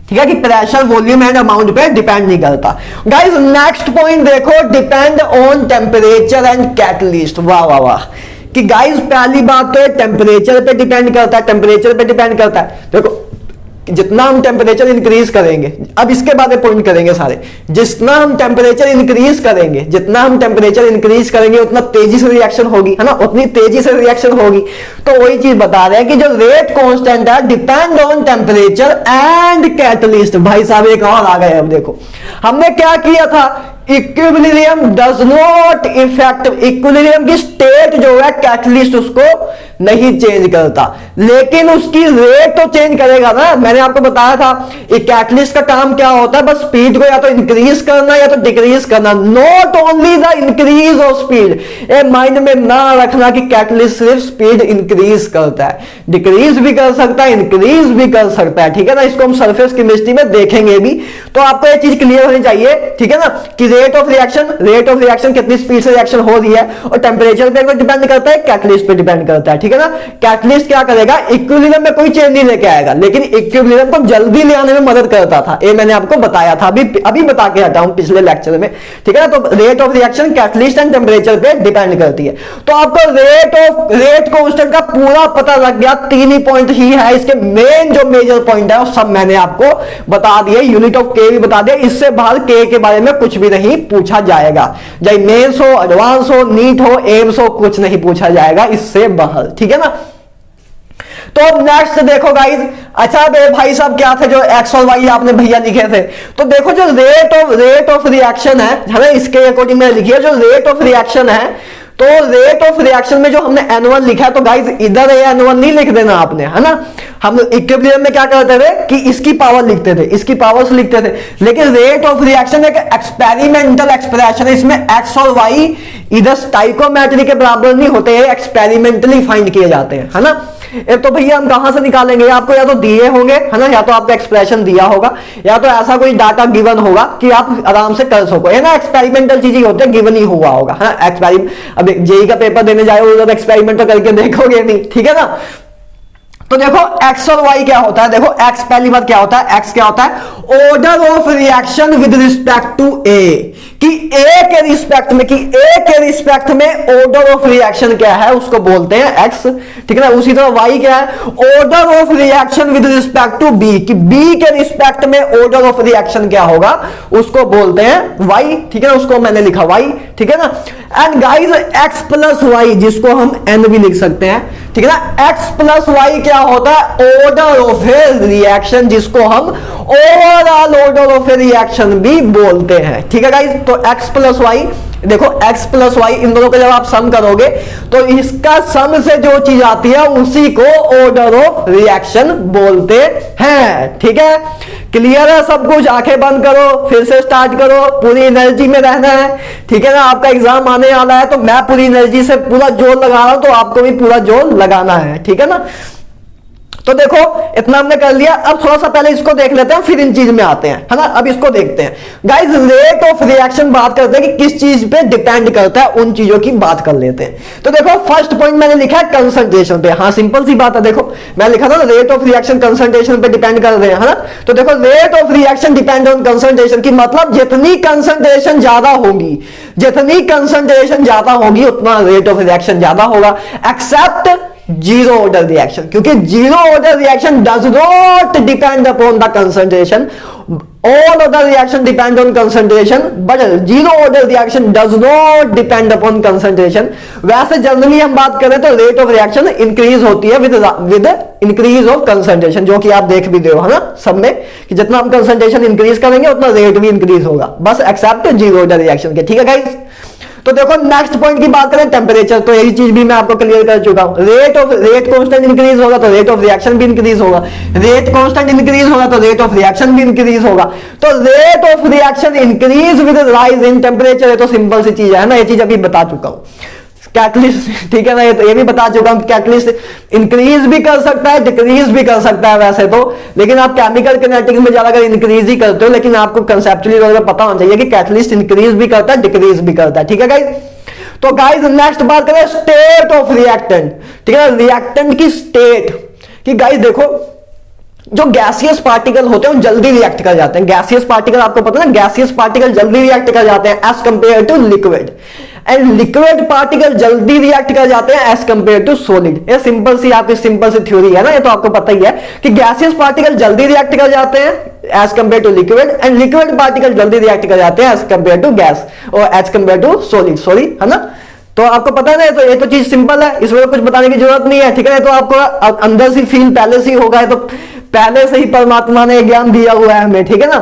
ठीक है कि प्रेशर, वॉल्यूम एंड अमाउंट पे डिपेंड नहीं करता। गाइस नेक्स्ट पॉइंट देखो, depend on temperature and catalyst. वाह वाह वाह, कि गाइस पहली बात तो टेम्परेचर पे डिपेंड करता है, देखो जितना हम टेम्परेचर इंक्रीज करेंगे, अब इसके बाद पॉइंट करेंगे सारे, जितना हम टेम्परेचर इंक्रीज करेंगे, जितना हम टेम्परेचर इंक्रीज करेंगे उतना तेजी से रिएक्शन होगी, है ना, उतनी तेजी से रिएक्शन होगी। तो वही चीज बता रहे हैं कि जो रेट कांस्टेंट है depend on temperature and catalyst. भाई साहब एक और आ गए। अब देखो हमने क्या किया था, equilibrium does not effect, equilibrium की स्टेट जो है कैटलिस्ट उसको नहीं चेंज करता, लेकिन उसकी रेट तो चेंज करेगा ना। मैंने आपको बताया था एक कैटलिस्ट का काम क्या होता है, बस स्पीड को या तो इंक्रीज करना या तो डिक्रीज करना, not only the increase of speed. A mind में ना रखना कि कैटलिस्ट सिर्फ स्पीड इंक्रीज करता है, डिक्रीज भी कर सकता है, इंक्रीज भी कर सकता है, ठीक है ना। इसको हम सरफेस केमिस्ट्री में देखेंगे भी, तो आपको ये चीज क्लियर होनी चाहिए, ठीक है ना, कि रेट ऑफ रिएक्शन कितनी स्पीड से रिएक्शन हो रही है और टेम्परेचर पे डिपेंड करता है, कैटलिस्ट पे डिपेंड करता है, ठीक है ना। कैटलिस्ट क्या करेगा, इक्विलिब्रियम में कोई चेंज नहीं लेके आएगा, लेकिन इक्विलिब्रियम को जल्दी ले आने में मदद करता था। ये मैंने आपको बताया था, अभी बता के हटा हूं पिछले लेक्चर में, ठीक है ना। तो rate of reaction catalyst and temperature पे डिपेंड करती है। तो आपको रेट कांस्टेंट का पूरा पता लग गया, 3 ही पॉइंट ही है इसके मेन, जो मेजर पॉइंट है वो सब मैंने आपको बता दिए, यूनिट ऑफ के भी बता दिया। इससे बाहर के बारे में कुछ भी नहीं पूछा जाएगा, चाहे मेंस हो, एडवांस हो, नीट हो, एम्स हो, कुछ नहीं पूछा जाएगा इससे बाहर, ठीक है ना। तो अब नेक्स्ट देखो गाइस, अच्छा भाई साहब क्या थे जो एक्स और वाई आपने भैया लिखे थे, तो देखो जो रेट ऑफ रिएक्शन है ना, इसके अकॉर्डिंग में लिखिए जो रेट ऑफ रिएक्शन है, तो रेट ऑफ रिएक्शन में जो हमने N1 लिखा है, तो गाइस इधर ये N1 नहीं लिख देना आपने, है ना। हम इक्विलिब्रियम में क्या करते थे कि इसकी पावर लिखते थे, इसकी पावर से लिखते थे, लेकिन रेट ऑफ रिएक्शन एक एक्सपेरिमेंटल एक्सप्रेशन है, इसमें एक्स और वाई इधर स्टाइकोमेट्री के बराबर नहीं होते हैं, एक्सपेरिमेंटली फाइंड किए जाते हैं, है ना। तो भैया हम कहां से निकालेंगे, आपको या तो दिए होंगे, है ना, या तो आपको एक्सप्रेशन दिया होगा, या तो ऐसा कोई डाटा गिवन होगा कि आप आराम से कर सको, है ना। एक्सपेरिमेंटल चीजें होते हैं, गिवन ही हुआ होगा, है ना। अब जेई का पेपर देने जाओ तो एक्सपेरिमेंट तो करके देखोगे नहीं, ठीक है ना। तो देखो एक्स और वाई क्या होता है, देखो एक्स पहली बात क्या होता है, एक्स क्या होता है, order of reaction with respect to A, कि ए के रिस्पेक्ट में, कि ए के रिस्पेक्ट में ऑर्डर ऑफ रिएक्शन क्या है उसको बोलते हैं एक्स, ठीक है ना। उसी तरह वाई क्या है, order of reaction with respect to B, कि बी के रिस्पेक्ट में ऑर्डर ऑफ रिएक्शन क्या होगा उसको बोलते हैं वाई, ठीक है ना, उसको मैंने लिखा वाई, ठीक है ना। And guys X plus Y, जिसको हम एन भी लिख सकते हैं, ठीक है ना। एक्स प्लस वाई क्या होता है, ऑर्डर ऑफ ए रिएक्शन, जिसको हम overall order of a reaction भी बोलते हैं, ठीक है गाइस। तो एक्स प्लस वाई, देखो x प्लस वाई, इन दोनों का जब आप सम करोगे तो इसका सम से जो चीज आती है उसी को ऑर्डर ऑफ रिएक्शन बोलते हैं, ठीक है। क्लियर है सब कुछ, आंखें बंद करो, फिर से स्टार्ट करो, पूरी एनर्जी में रहना है, ठीक है ना। आपका एग्जाम आने वाला है तो मैं पूरी एनर्जी से पूरा जोर लगा रहा हूं, तो आपको भी पूरा जोर लगाना है, ठीक है ना। तो देखो इतना हमने कर लिया, अब थोड़ा सा पहले इसको देख लेते हैं, फिर इन चीज में आते हैं, है ना। अब इसको देखते हैं गाइस, रेट ऑफ रिएक्शन बात करते हैं कि किस चीज पे डिपेंड करता है, उन चीजों की बात कर लेते हैं। तो देखो फर्स्ट पॉइंट मैंने लिखा है कंसंट्रेशन पे, हाँ सिंपल सी बात है, देखो मैं लिखा था रेट ऑफ रिएक्शन कंसंट्रेशन पे डिपेंड कर रहे हैं, है ना। तो देखो rate of reaction depend on concentration, की मतलब जितनी कंसंट्रेशन ज्यादा होगी, जितनी कंसंट्रेशन ज्यादा होगी उतना रेट ऑफ रिएक्शन ज्यादा होगा, एक्सेप्ट जीरो ऑर्डर रिएक्शन, क्योंकि zero order reaction does not depend upon the concentration, all other reaction depend on concentration, but zero order reaction does not depend upon concentration. वैसे generally हम बात करें तो rate of reaction increase होती है with increase of concentration, जो कि आप देख भी रहे हो, है ना, सब में, कि जितना हम कंसंट्रेशन इंक्रीज करेंगे उतना रेट भी इंक्रीज होगा, बस एक्सेप्ट जीरो ऑर्डर रिएक्शन के, ठीक है गाइस। तो देखो नेक्स्ट पॉइंट की बात करें टेम्परेचर, तो यही चीज भी मैं आपको क्लियर कर चुका हूं, रेट कांस्टेंट इंक्रीज होगा तो रेट ऑफ रिएक्शन भी इंक्रीज होगा, रेट कांस्टेंट इंक्रीज होगा तो रेट ऑफ रिएक्शन भी इंक्रीज होगा। तो rate of reaction increase with rise in temperature, ये तो सिंपल सी चीज है ना, ये चीज अभी बता चुका हूं। कैटलिस्ट, ठीक है ना, ये भी बता चुका हूं, कैटलिस्ट इंक्रीज भी कर सकता है, डिक्रीज भी कर सकता है वैसे तो, लेकिन आप केमिकल किनेटिक्स में ज्यादा इंक्रीज ही करते हो, लेकिन आपको कंसेप्चुअली पता होना चाहिए कि कैटलिस्ट इंक्रीज भी करता है, डिक्रीज भी करता है, ठीक है गाइस। तो गाइस नेक्स्ट बात करें स्टेट ऑफ रिएक्टेंट, ठीक है ना, रिएक्टेंट की स्टेट, कि गाइस देखो जो गैसियस पार्टिकल होते हैं वो जल्दी रिएक्ट कर जाते हैं, गैसियस पार्टिकल आपको पता है ना, गैसियस पार्टिकल जल्दी रिएक्ट कर जाते हैं as compared to liquid, and liquid particle जल्दी रिएक्ट कर जाते हैं एज कंपेयर टू सॉलिड। ये सिंपल सी आपकी सिंपल सी थ्योरी है ना, ये तो आपको पता ही है कि गैसियस पार्टिकल जल्दी रिएक्ट कर जाते हैं as compared to liquid, and liquid particle जल्दी रिएक्ट कर जाते हैं एज कंपेयर टू गैस और as compared to solid, sorry है ना। तो आपको पता है ना, तो ये तो चीज सिंपल है, इसमें कुछ बताने की जरूरत नहीं है, ठीक है। तो आपको अंदर से फील पहले से ही होगा, तो पहले से ही परमात्मा ने ज्ञान दिया हुआ है हमें, ठीक है ना।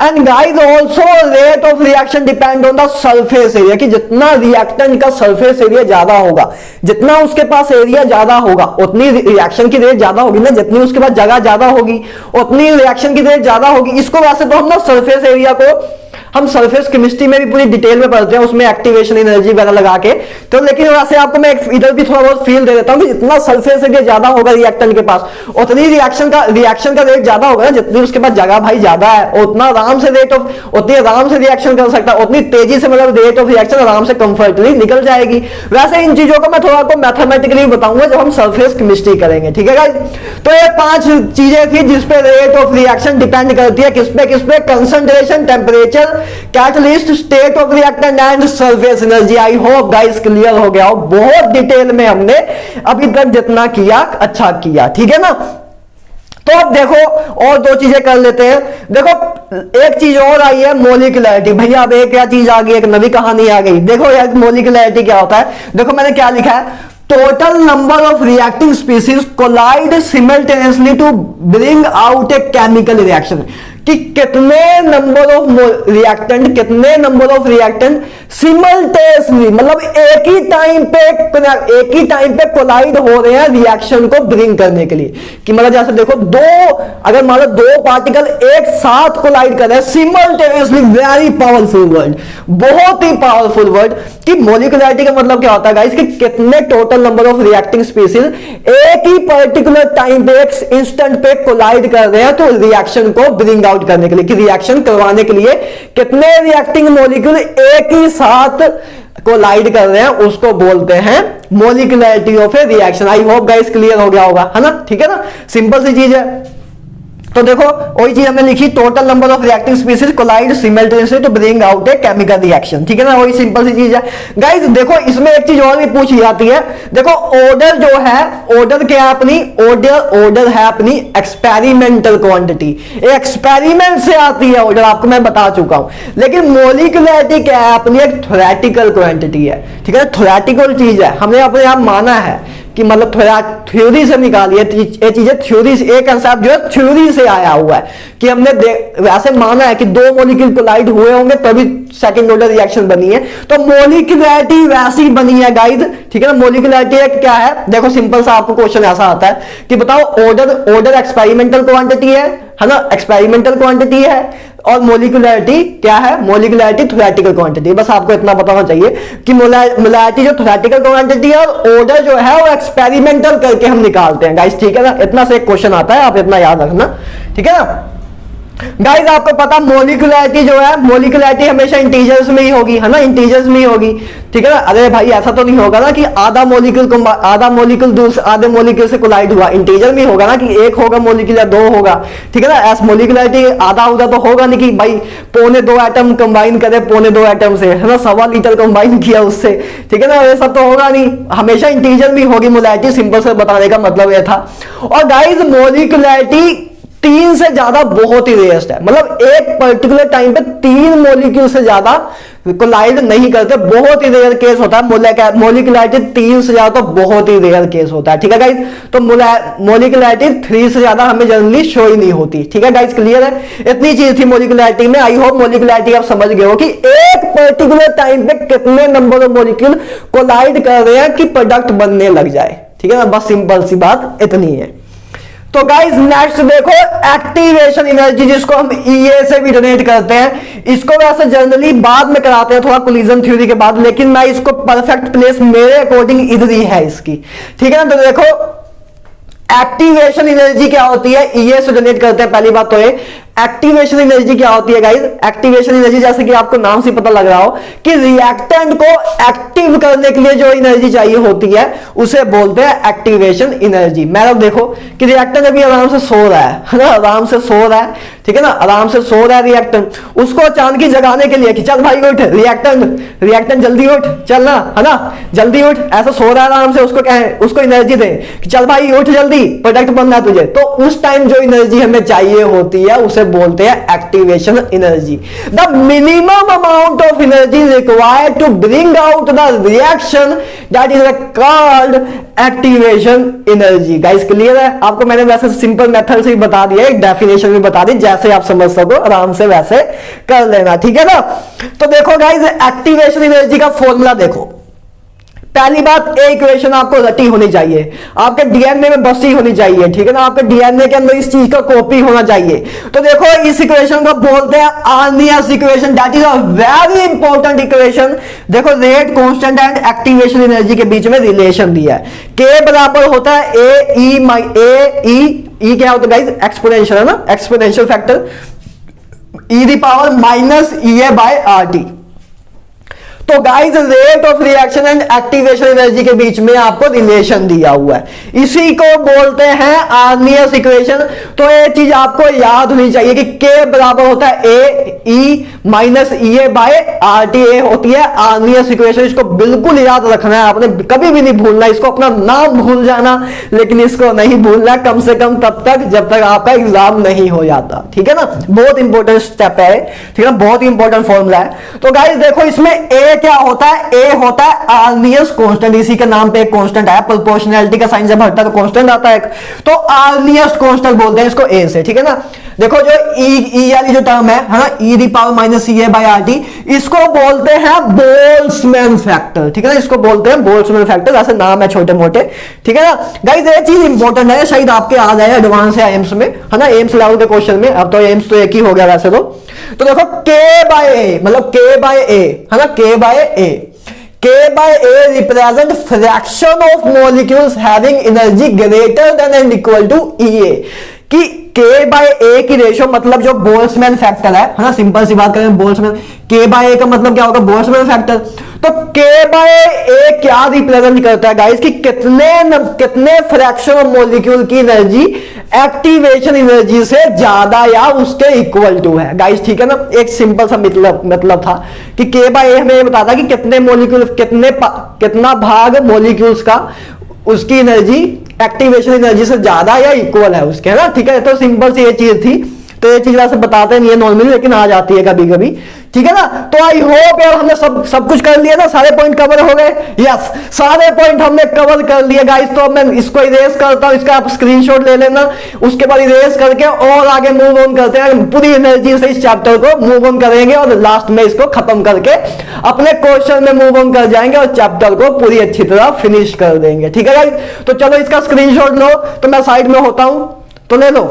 And guys also rate of reaction depend on the surface area, कि जितना रिएक्टेंट का सरफेस एरिया ज्यादा होगा, जितना उसके पास एरिया ज्यादा होगा उतनी रिएक्शन की रेट ज्यादा होगी ना, जितनी उसके पास जगह ज्यादा होगी उतनी रिएक्शन की रेट ज्यादा होगी। इसको वैसे तो हम ना सरफेस एरिया को हम सरफेस केमिस्ट्री में भी पूरी डिटेल में पढ़ते हैं, उसमें एक्टिवेशन एनर्जी वगैरह लगा के, तो लेकिन वैसे आपको मैं इधर भी थोड़ा बहुत फील दे देता हूं कि जितना सरफेस एरिया ज्यादा होगा रिएक्टेंट के पास उतनी रिएक्शन का रेट ज्यादा होगा ना, जितनी उसके पास जगह भाई ज्यादा है उतना आराम से उतनी आराम से रिएक्शन कर सकता है, उतनी तेजी से मतलब रेट ऑफ रिएक्शन आराम से कंफर्टेबली निकल जाएगी। वैसे इन चीजों को मैं थोड़ा आपको मैथमेटिकली बताऊंगा जब हम सरफेस केमिस्ट्री करेंगे, ठीक है गाइस। तो ये 5 चीजें थी जिसपे रेट ऑफ रिएक्शन डिपेंड करती है, किसपे concentration, temperature, catalyst, state of reactant and surface energy. I hope guys clear हो गया हो, बहुत डिटेल में हमने अभी तक जितना किया अच्छा किया, ठीक है ना। तो अब देखो और 2 चीजें कर लेते हैं। देखो एक चीज और आई है मोलिकुलरिटी, भैया अब एक क्या चीज आ गई, एक नवी कहानी आ गई। देखो यार मोलिकुलरिटी क्या होता है, देखो मैंने क्या लिखा है, total number of reacting species collide simultaneously to bring out a chemical reaction, कि कितने नंबर ऑफ रिएक्टेंट, कितने नंबर ऑफ रिएक्टेंट सिमल्टेनियसली मतलब एक ही टाइम पे कोलाइड हो रहे हैं रिएक्शन को ब्रिंग करने के लिए। कि मतलब जैसे देखो अगर मान लो 2 पार्टिकल एक साथ कोलाइड कर रहे हैं सिमल्टेनियसली, वेरी पावरफुल वर्ड, बहुत ही पावरफुल वर्ड। कि मोलिकुलरिटी का मतलब क्या होता है गाइस, कि कितने total number of reacting species एक ही पर्टिकुलर टाइम पे एक इंस्टेंट पे कोलाइड कर रहे हैं तो रिएक्शन को ब्रिंग आउट करने के लिए, कि रिएक्शन करवाने के लिए कितने रिएक्टिंग मॉलिक्यूल एक ही साथ कोलाइड कर रहे हैं, उसको बोलते हैं molecularity of a reaction. I hope guys clear हो गया होगा, है ना, ठीक है ना, सिंपल सी चीज है। तो देखो वही चीज हमने लिखी, total number of reacting species collide simultaneously to bring out a chemical reaction, ठीक है ना, वही सिंपल सी चीज है। गाइस देखो इसमें एक चीज और भी पूछी जाती है, देखो ऑर्डर जो है, ऑर्डर क्या है अपनी, ऑर्डर है अपनी एक्सपेरिमेंटल क्वांटिटी, एक्सपेरिमेंट से आती है ऑर्डर, आपको मैं बता चुका हूं। लेकिन मोलिकुलरिटी क्या है अपनी, एक थ्योरेटिकल क्वांटिटी है, ठीक है, थ्योरेटिकल चीज है, हमने अपने आप माना है कि मतलब थ्योरी से निकाली है ये चीजें, थ्योरी से, एक कंसेप्ट जो है थ्योरी से आया हुआ है, कि हमने वैसे माना है कि 2 मॉलिक्यूल कोलाइड हुए होंगे तभी सेकंड ऑर्डर रिएक्शन बनी है। तो मोलिकुलरिटी वैसी बनी है गाइस, ठीक है ना। मोलिकुलरिटी क्या है, देखो सिंपल सा आपको क्वेश्चन ऐसा आता है कि बताओ ऑर्डर एक्सपेरिमेंटल क्वांटिटी है ना, एक्सपेरिमेंटल क्वांटिटी है, और मोलिकुलरिटी क्या है, मोलिकुलरिटी थ्योरेटिकल क्वांटिटी। बस आपको इतना पता होना चाहिए कि मोलिकुलरिटी जो थ्योरेटिकल क्वांटिटी है और ऑर्डर जो है वो एक्सपेरिमेंटल करके हम निकालते हैं गाइस, ठीक है ना। इतना से एक क्वेश्चन आता है, आप इतना याद रखना, ठीक है ना। गाइस आपको पता मोलिकुलरिटी जो है, मोलिकुलरिटी हमेशा इंटीजर्स में ही होगी, है ना, इंटीजर्स में ही होगी, ठीक है ना। अरे भाई ऐसा तो नहीं होगा ना कि आधा मोलिक्यूल दूसरे आधे मोलिक्यूल से कोलाइड हुआ, इंटीजर में होगा ना कि 1 होगा मोलिक्यूल या 2 होगा, ठीक है ना। ऐसा मोलिकुलरिटी आधा तो होगा नहीं कि भाई 1.25 एटम कंबाइन करे 1.25 एटम से, है ना, 1.25 लीटर कंबाइन किया उससे, ठीक है ना, ये सब तो होगा नहीं, हमेशा इंटीजर में होगी मोलिकुलरिटी, सिंपल से बताने का मतलब यह था। और गाइस मोलिकुलरिटी 3 से ज्यादा बहुत ही रेयरस्ट है, मतलब एक पर्टिकुलर टाइम पे 3 मॉलिक्यूल से ज्यादा कोलाइड नहीं करते, बहुत ही रेयर केस होता है। मोलिकुलरिटी 3 से ज्यादा तो बहुत ही रेयर केस होता है, ठीक है गाइस। तो मोलिकुलरिटी 3 से ज्यादा हमें जनरली शो ही नहीं होती, ठीक है गाइस, क्लियर है। इतनी चीज थी मोलिकुलरिटी में। आई होप मोलिकुलरिटी आप समझ गए हो कि एक पर्टिकुलर टाइम पे कितने नंबर ऑफ मॉलिक्यूल कोलाइड कर रहे हैं कि प्रोडक्ट बनने लग जाए, ठीक है ना, बस सिंपल सी बात इतनी है। तो गाइस नेक्स्ट देखो एक्टिवेशन एनर्जी, जिसको हम ईए से भी डोनेट करते हैं, इसको वैसे जनरली बाद में कराते हैं थोड़ा कोलिजन थ्योरी के बाद, लेकिन मैं इसको परफेक्ट प्लेस मेरे अकॉर्डिंग इधर ही है इसकी, ठीक है ना। तो देखो एक्टिवेशन एनर्जी क्या होती है, ईए से डोनेट करते हैं, पहली बात तो ये एक्टिवेशन एनर्जी क्या होती है गाइस? एक्टिवेशन एनर्जी जैसे कि आपको नाम से पता लग रहा हो कि रिएक्टेंट को एक्टिव करने के लिए जो एनर्जी चाहिए होती है उसे बोलते हैं एक्टिवेशन एनर्जी। मतलब देखो कि रिएक्टेंट अभी आराम से सो रहा है ना, आराम से सो रहा है, ठीक है ना, आराम से सो रहा है रिएक्टेंट, उसको अचानक जगाने के लिए कि चल भाई उठ रिएक्टेंट जल्दी उठ, चल ना, है ना, जल्दी उठ, ऐसा सो रहा है आराम से, उसको क्या है, उसको एनर्जी दे कि चल भाई उठ जल्दी, प्रोडक्ट बनना है तुझे। तो उस टाइम जो एनर्जी हमें चाहिए होती है उसे बोलते हैं activation energy. The minimum amount of energy required to bring out the reaction that is called activation energy. Guys clear है? आपको मैंने वैसे सिंपल मेथड से ही बता दिया, एक डेफिनेशन भी बता दी, जैसे आप समझ सको आराम से वैसे कर लेना, ठीक है ना। तो देखो गाइस एक्टिवेशन एनर्जी का फॉर्मूला देखो। पहली बात, ए इक्वेशन आपको रटी होनी चाहिए, आपके डीएनए में बसी होनी चाहिए, ठीक है ना, आपके डीएनए के अंदर इस चीज का कॉपी होना चाहिए। तो देखो इस इक्वेशन को बोलते हैं Arrhenius equation, that is a very important equation. देखो rate constant and activation energy के बीच में रिलेशन दिया है, के बराबर होता है ए ई क्या होता है गाइस? एक्सपोनेंशियल, है ना, exponential factor E the power minus E A by R T. तो guys rate of reaction and activation energy के बीच में आपको रिलेशन दिया हुआ है, इसी को बोलते हैं आर्नियस इक्वेशन। तो ये चीज आपको याद होनी चाहिए कि के बराबर होता है ए E minus E A by R T, ए होती है आर्नियस इक्वेशन। इसको बिल्कुल याद रखना है, आपने कभी भी नहीं भूलना, इसको अपना नाम भूल जाना लेकिन इसको नहीं भूलना, कम से कम तब तक जब तक आपका एग्जाम नहीं हो जाता, ठीक है ना। बहुत इंपॉर्टेंट स्टेप है, ठीक है ना, बहुत इंपॉर्टेंट फॉर्मूला है। तो गाइस देखो इसमें ए क्या होता है? ए होता है आर्नियस कांस्टेंट, इसी के नाम पे एक कांस्टेंट है, प्रोपोर्शनैलिटी का साइन जब हटता है तो कांस्टेंट आता है, तो आर्नियस कांस्टेंट बोलते हैं इसको ए से, ठीक है ना। देखो जो ई वाली जो टर्म है ना, E the power minus E A by R T, इसको बोलते हैं बोल्ट्जमैन फैक्टर, ठीक है ना, इसको बोलते हैं बोल्ट्जमैन फैक्टर, ऐसे नाम है छोटे मोटे, ठीक है ना। गाइस ये चीज इंपॉर्टेंट है, शायद आपके आ जाए एडवांस या एम्स में, है ना, एम्स लेवल के क्वेश्चन में। अब तो एम्स तो एक ही हो गया वैसे तो देखो के बाय ए, मतलब के बाय ए, है ना, के by A, K by A represent fraction of molecules having energy greater than and equal to E A, कि के बाय ए की रेशियो मतलब जो बोल्ट्जमैन फैक्टर है ना, सिंपल सी बात करें बोल्ट्जमैन, के बाय ए का मतलब क्या होगा? Boltzmann factor. तो के बाय ए क्या रिप्रेजेंट करता है गाइस कि कितने फ्रैक्शन ऑफ मॉलिक्यूल की एनर्जी एक्टिवेशन एनर्जी से ज्यादा या उसके इक्वल टू है गाइस, ठीक है ना। एक सिंपल सा मतलब था कि के बाय ए हमें ये बताता कि कितने मॉलिक्यूल, कितना भाग मॉलिक्यूल्स का उसकी एनर्जी एक्टिवेशन एनर्जी से ज्यादा या इक्वल है उसके, है ना, ठीक है। तो सिंपल सी ये चीज थी, तो ये चीज वैसे बताते नहीं है नॉर्मली, लेकिन आ जाती है कभी कभी, ठीक है ना। तो आई होप यार हमने सब कुछ कर लिया ना, सारे पॉइंट कवर हो गए। यस, सारे पॉइंट हमने कवर कर लिए गाइस। तो अब मैं इसको इरेज करता हूं, इसका आप स्क्रीनशॉट ले लेना, उसके बाद इरेज करके और आगे मूव ऑन करते हैं, पूरी एनर्जी से इस चैप्टर को मूव ऑन करेंगे और लास्ट में इसको खत्म करके अपने क्वेश्चन में मूव ऑन कर जाएंगे और चैप्टर को पूरी अच्छी तरह फिनिश कर देंगे, ठीक है गाइस। तो चलो इसका स्क्रीनशॉट लो, तो मैं साइड में होता हूं, तो ले लो।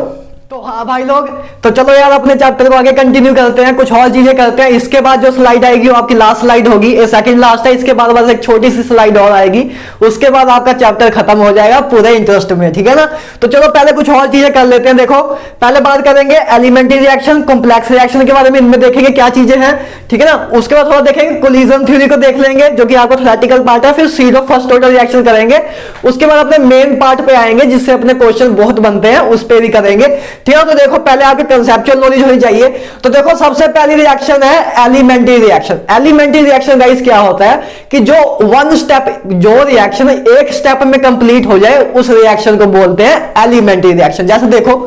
तो हाँ भाई लोग, तो चलो यार अपने चैप्टर को आगे कंटिन्यू करते हैं, कुछ और चीजें करते हैं। इसके बाद जो स्लाइड आएगी वो आपकी लास्ट स्लाइड होगी, ये सेकंड लास्ट है, इसके बाद बस एक छोटी सी स्लाइड और आएगी, उसके बाद आपका चैप्टर खत्म हो जाएगा पूरे इंटरेस्ट में, ठीक है ना। तो चलो पहले कुछ और चीजें कर लेते हैं। देखो पहले बात करेंगे एलिमेंट्री रिएक्शन, कॉम्प्लेक्स रिएक्शन के बारे में, इनमें देखेंगे क्या चीजें हैं, ठीक है ना। उसके बाद थोड़ा देखेंगे कोलिजन थ्योरी को देख लेंगे जो कि आपको थ्योरेटिकल पार्ट है, फिर सीडो फर्स्ट ऑर्डर रिएक्शन करेंगे। उसके बाद अपने मेन पार्ट पे आएंगे जिससे अपने क्वेश्चन बहुत बनते हैं, उस पर भी करेंगे, ठीक है। तो देखो पहले आपके कंसेप्चुअल नॉलेज होनी चाहिए। तो देखो सबसे पहली रिएक्शन है elementary reaction. Elementary reaction guys क्या होता है कि जो वन स्टेप, जो रिएक्शन एक स्टेप में कंप्लीट हो जाए उस रिएक्शन को बोलते हैं एलिमेंट्री रिएक्शन। जैसे देखो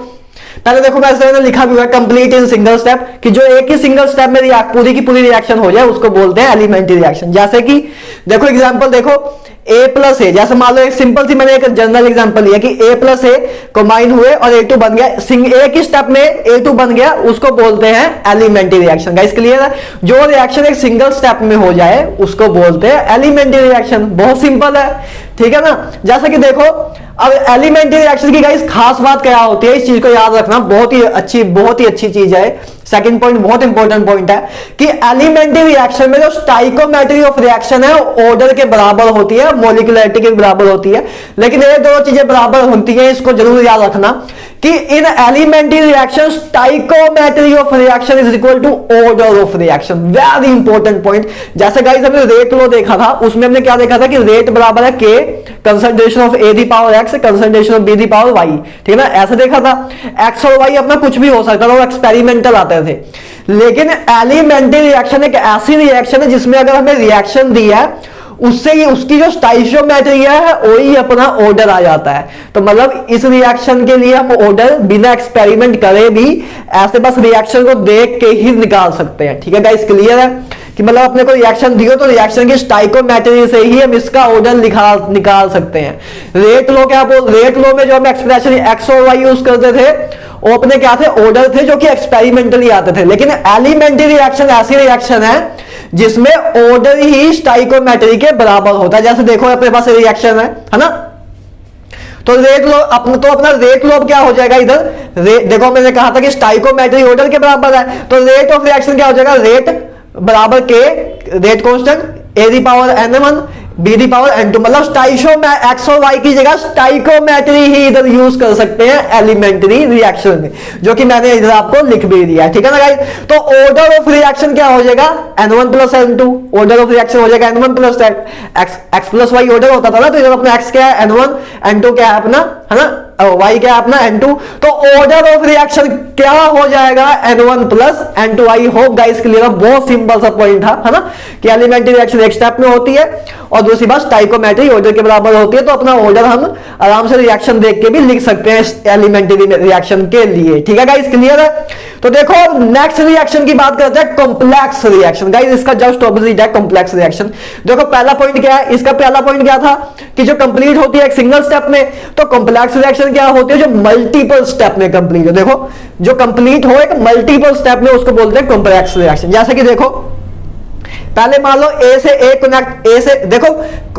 पहले देखो वैसे लिखा भी हुआ है कंप्लीट इन सिंगल स्टेप, कि जो एक ही सिंगल स्टेप में पूरी की पूरी रिएक्शन हो जाए उसको बोलते हैं एलिमेंट्री रिएक्शन। जैसे कि देखो एग्जांपल देखो A प्लस ए, जैसे मान लो एक सिंपल सी मैंने एक जनरल एग्जांपल लिया कि A प्लस ए कंबाइन हुए और A2 बन गया, एक ही स्टेप में A2 बन गया, उसको बोलते हैं एलिमेंट्री रिएक्शन। गाइस क्लियर है? जो रिएक्शन एक सिंगल स्टेप में हो जाए उसको बोलते हैं एलिमेंट्री रिएक्शन। बहुत सिंपल है, ठीक है ना। जैसे कि देखो अब एलिमेंट्री रिएक्शन की गाइस खास बात क्या होती है, इस चीज को याद रखना, बहुत ही अच्छी चीज है सेकंड पॉइंट बहुत इंपॉर्टेंट पॉइंट है कि एलिमेंट्री रिएक्शन में जो स्टाइकोमेट्री ऑफ रिएक्शन है ऑर्डर के बराबर होती है, मॉलिक्यूलरिटी के बराबर होती है, लेकिन ये दो चीजें बराबर होती हैं, इसको जरूर याद रखना कि in elementary reaction stoichiometry of reaction is equal to order of reaction. Very important point. जैसे गाइस हमने रेट लो देखा था, उसमें हमने क्या देखा था कि रेट बराबर है के concentration of A the power X concentration of B the power Y, ठीक है ना, ऐसे देखा था। एक्स और वाई अपना कुछ भी हो सकता था, वो एक्सपेरिमेंटल आते थे। लेकिन एलिमेंट्री रिएक्शन एक ऐसी रिएक्शन है जिसमें अगर हमें रिएक्शन दी है उससे ही उसकी जो स्टाइशियोमेट्री है वही अपना ऑर्डर आ जाता है। तो मतलब इस रिएक्शन के लिए हम ऑर्डर बिना एक्सपेरिमेंट करे भी ऐसे बस रिएक्शन को देख के ही निकाल सकते हैं। ठीक है गाइस, क्लियर है कि मतलब अपने को रिएक्शन दियो तो रिएक्शन की स्टाइकोमेट्री से ही हम इसका ऑर्डर निकाल सकते हैं। रेट लो रेट लो में जो हम एक्सप्रेशन एक्स और वाई यूज करते थे वो अपने क्या थे, ऑर्डर थे जो कि एक्सपेरिमेंटली आते थे। लेकिन एलिमेंट्री रिएक्शन ऐसी रिएक्शन है जिसमें ऑर्डर ही स्टाइकोमेट्री के बराबर होता है। जैसे देखो अपने पास रिएक्शन है ना, तो रेट लो अपना रेट लो क्या हो जाएगा इधर, देखो मैंने कहा था कि स्टाइकोमेट्री ऑर्डर के बराबर है, तो रेट ऑफ रिएक्शन क्या हो जाएगा, रेट बराबर के rate constant A the power n1 B the power n2, मतलब स्टाइशो में एक्स और वाई की जगह स्टाइकोमेट्री ही इधर यूज कर सकते हैं एलिमेंट्री रिएक्शन में, जो कि मैंने इधर आपको लिख भी दिया है। ठीक है ना गाइस, तो ऑर्डर ऑफ रिएक्शन क्या हो जाएगा, n1 plus n2, order of reaction हो जाएगा n1 plus x plus Y order होता था ना, तो इधर अपना x क्या है n1, n2 क्या है अपना, है ना, y क्या है अपना n2, तो ऑर्डर ऑफ रिएक्शन क्या हो जाएगा n1 प्लस n2। आई होप गाइस क्लियर है, बहुत सिंपल सा पॉइंट था, है ना, कि एलिमेंट्री रिएक्शन एक स्टेप में होती है और दूसरी बात स्टाइकोमेट्री ऑर्डर के बराबर होती है, तो अपना ऑर्डर हम आराम से रिएक्शन देख के भी लिख सकते हैं एलिमेंट्री रिएक्शन के लिए। ठीक है गाइस, क्लियर है। तो देखो नेक्स्ट रिएक्शन की बात करते हैं, कॉम्प्लेक्स रिएक्शन। गाइस इसका जस्ट ऑपोजिट है कॉम्प्लेक्स रिएक्शन। देखो पहला पॉइंट क्या है, इसका पहला पॉइंट क्या था कि जो कंप्लीट होती है एक सिंगल स्टेप में, तो कॉम्प्लेक्स रिएक्शन क्या होती है, जो मल्टीपल स्टेप में कंप्लीट हो। देखो जो कंप्लीट हो एक मल्टीपल स्टेप में उसको बोलते हैं कॉम्प्लेक्स रिएक्शन। जैसे कि देखो पहले मान लो ए से ए कनेक्ट, ए से देखो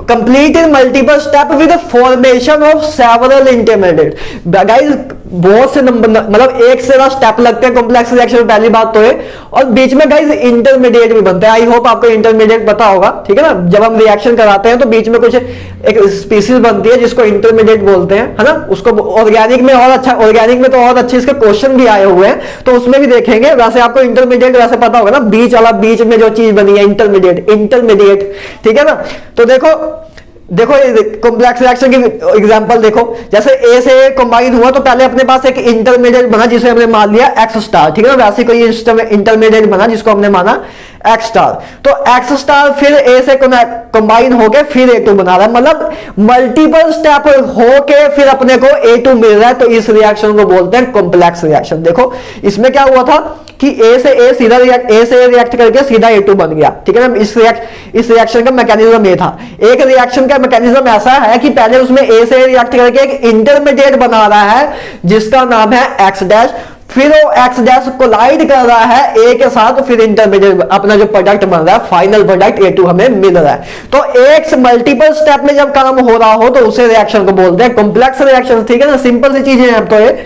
complete in multiple step with formation of several intermediate. Guys बहुत से नंबर मतलब एक से ज्यादा स्टेप लगते हैं कॉम्प्लेक्स रिएक्शन में, पहली बात तो है, और बीच में गाइस इंटरमीडिएट भी बनते हैं। आई होप आपको इंटरमीडिएट पता होगा, ठीक है ना, जब हम रिएक्शन कराते हैं तो बीच में कुछ एक स्पीसीज बनती है जिसको इंटरमीडिएट बोलते हैं, है ना। उसको ऑर्गेनिक में और अच्छा, ऑर्गेनिक में तो और अच्छे इसके क्वेश्चन भी आए हुए हैं, तो उसमें भी देखेंगे। वैसे आपको इंटरमीडिएट वैसे पता होगा ना, बीच वाला, बीच में जो चीज बनी है इंटरमीडिएट, ठीक है ना। तो देखो कॉम्प्लेक्स रिएक्शन की एग्जांपल देखो, जैसे ए से ए कंबाइन हुआ तो पहले अपने पास एक इंटरमीडिएट बना जिसे हमने मान लिया एक्स स्टार, ठीक है ना। वैसे कोई इंटरमीडिएट बना जिसको हमने माना एक्स स्टार, तो एक्स स्टार फिर ए से कंबाइन होके फिर A2 बना रहा है, मतलब मल्टीपल स्टेप होके फिर अपने को A2 मिल रहा है, तो इस रिएक्शन को बोलते हैं कॉम्प्लेक्स रिएक्शन। देखो इसमें क्या हुआ था कि ए से ए सीधा रिएक्ट करके सीधा A2 बन गया, ठीक है ना। इस रिएक्शन का मैकेनिज्म ये था। एक रिएक्शन का मैकेनिज्म ऐसा है कि पहले उसमें ए से रिएक्ट करके एक इंटरमीडिएट बना रहा है जिसका नाम है एक्स डैश, फिर वो एक्स डैश कोलाइड कर रहा है ए के साथ, तो फिर इंटरमीडिएट अपना जो प्रोडक्ट बन रहा है फाइनल प्रोडक्ट A2 हमें मिल रहा है। तो एक मल्टीपल स्टेप में जब काम हो रहा हो तो उसे रिएक्शन को बोलते हैं कॉम्प्लेक्स रिएक्शन, ठीक है ना। सिंपल सी चीजें हैं अब तो ये।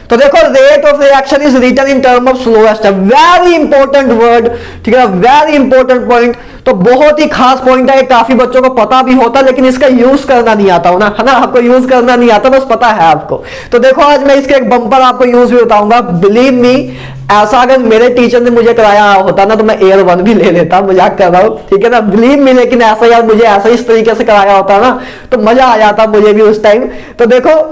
तो देखो rate of reaction is written in term of slowest, very important word, ठीक है, वेरी इंपॉर्टेंट पॉइंट। तो बहुत ही खास पॉइंट है, काफी बच्चों को पता भी होता लेकिन इसका यूज करना नहीं आता हो ना, है ना, आपको यूज करना नहीं आता, बस पता है आपको। तो देखो आज मैं इसके एक बम्पर आपको यूज भी बताऊंगा, बिलीव मी। ऐसा अगर मेरे टीचर ने मुझे कराया होता ना तो मैं एयर 1 भी ले लेता, मजाक कर रहा हूं, ठीक है ना, बिलीव मी। लेकिन ऐसा यार मुझे ऐसा इस तरीके से कराया होता ना तो मजा आ जाता मुझे भी उस टाइम। तो देखो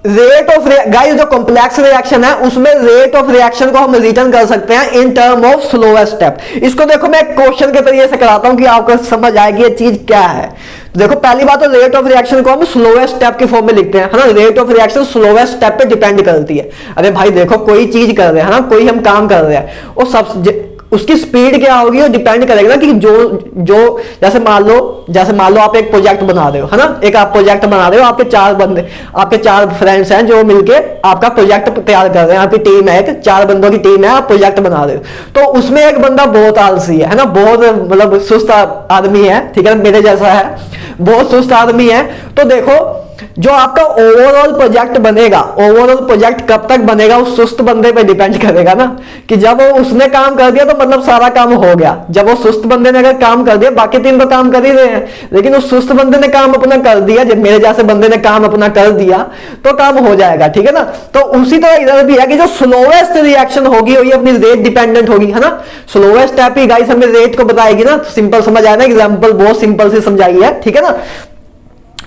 रेट ऑफ गाइस जो कॉम्प्लेक्स रिएक्शन है उसमें रेट ऑफ रिएक्शन को हम रिटर्न कर सकते हैं इन टर्म ऑफ स्लोएस्ट स्टेप। इसको देखो मैं क्वेश्चन के तरीके से कराता हूं कि आपको समझ आएगी ये चीज क्या है। देखो पहली बात तो रेट ऑफ रिएक्शन को हम स्लोएस्ट स्टेप की फॉर्म में लिखते हैं, है ना। Rate of reaction slowest step पे डिपेंड करती है। अरे भाई देखो कोई चीज कर रहे हैं ना, कोई हम काम कर रहे हैं, और सब उसकी स्पीड क्या होगी वो डिपेंड करेगा ना कि जो जैसे मान लो आप एक प्रोजेक्ट बना रहे हो, है ना, एक आप प्रोजेक्ट बना रहे हो, आपके चार फ्रेंड्स हैं जो मिलके आपका प्रोजेक्ट तैयार कर रहे हैं, आपकी टीम है, 4 बंदों की टीम है, आप प्रोजेक्ट बना रहे हो। तो उसमें एक बंदा बहुत आलसी है ना, बहुत मतलब सुस्त आदमी है, ठीक है, मेरे जैसा है, बहुत सुस्त आदमी है। तो देखो जो आपका ओवरऑल प्रोजेक्ट बनेगा, ओवरऑल प्रोजेक्ट कब तक बनेगा उस सुस्त बंदे पे डिपेंड करेगा ना, कि जब वो उसने काम कर दिया तो मतलब सारा काम हो गया। जब वो सुस्त बंदे ने अगर काम कर दिया, बाकी तीन तो काम कर ही रहे हैं, लेकिन उस सुस्त बंदे ने काम अपना कर दिया, जब मेरे जैसे बंदे ने काम अपना कर दिया तो काम हो जाएगा, ठीक है ना। तो उसी तरह इधर भी है कि जो स्लोएस्ट रिएक्शन होगी वही अपनी रेट डिपेंडेंट होगी, है ना। स्लोएस्ट स्टेप ही गाइस हमें रेट को बताएगी ना। सिंपल समझ आया ना, एग्जांपल बहुत सिंपल से समझाई है, ठीक है ना।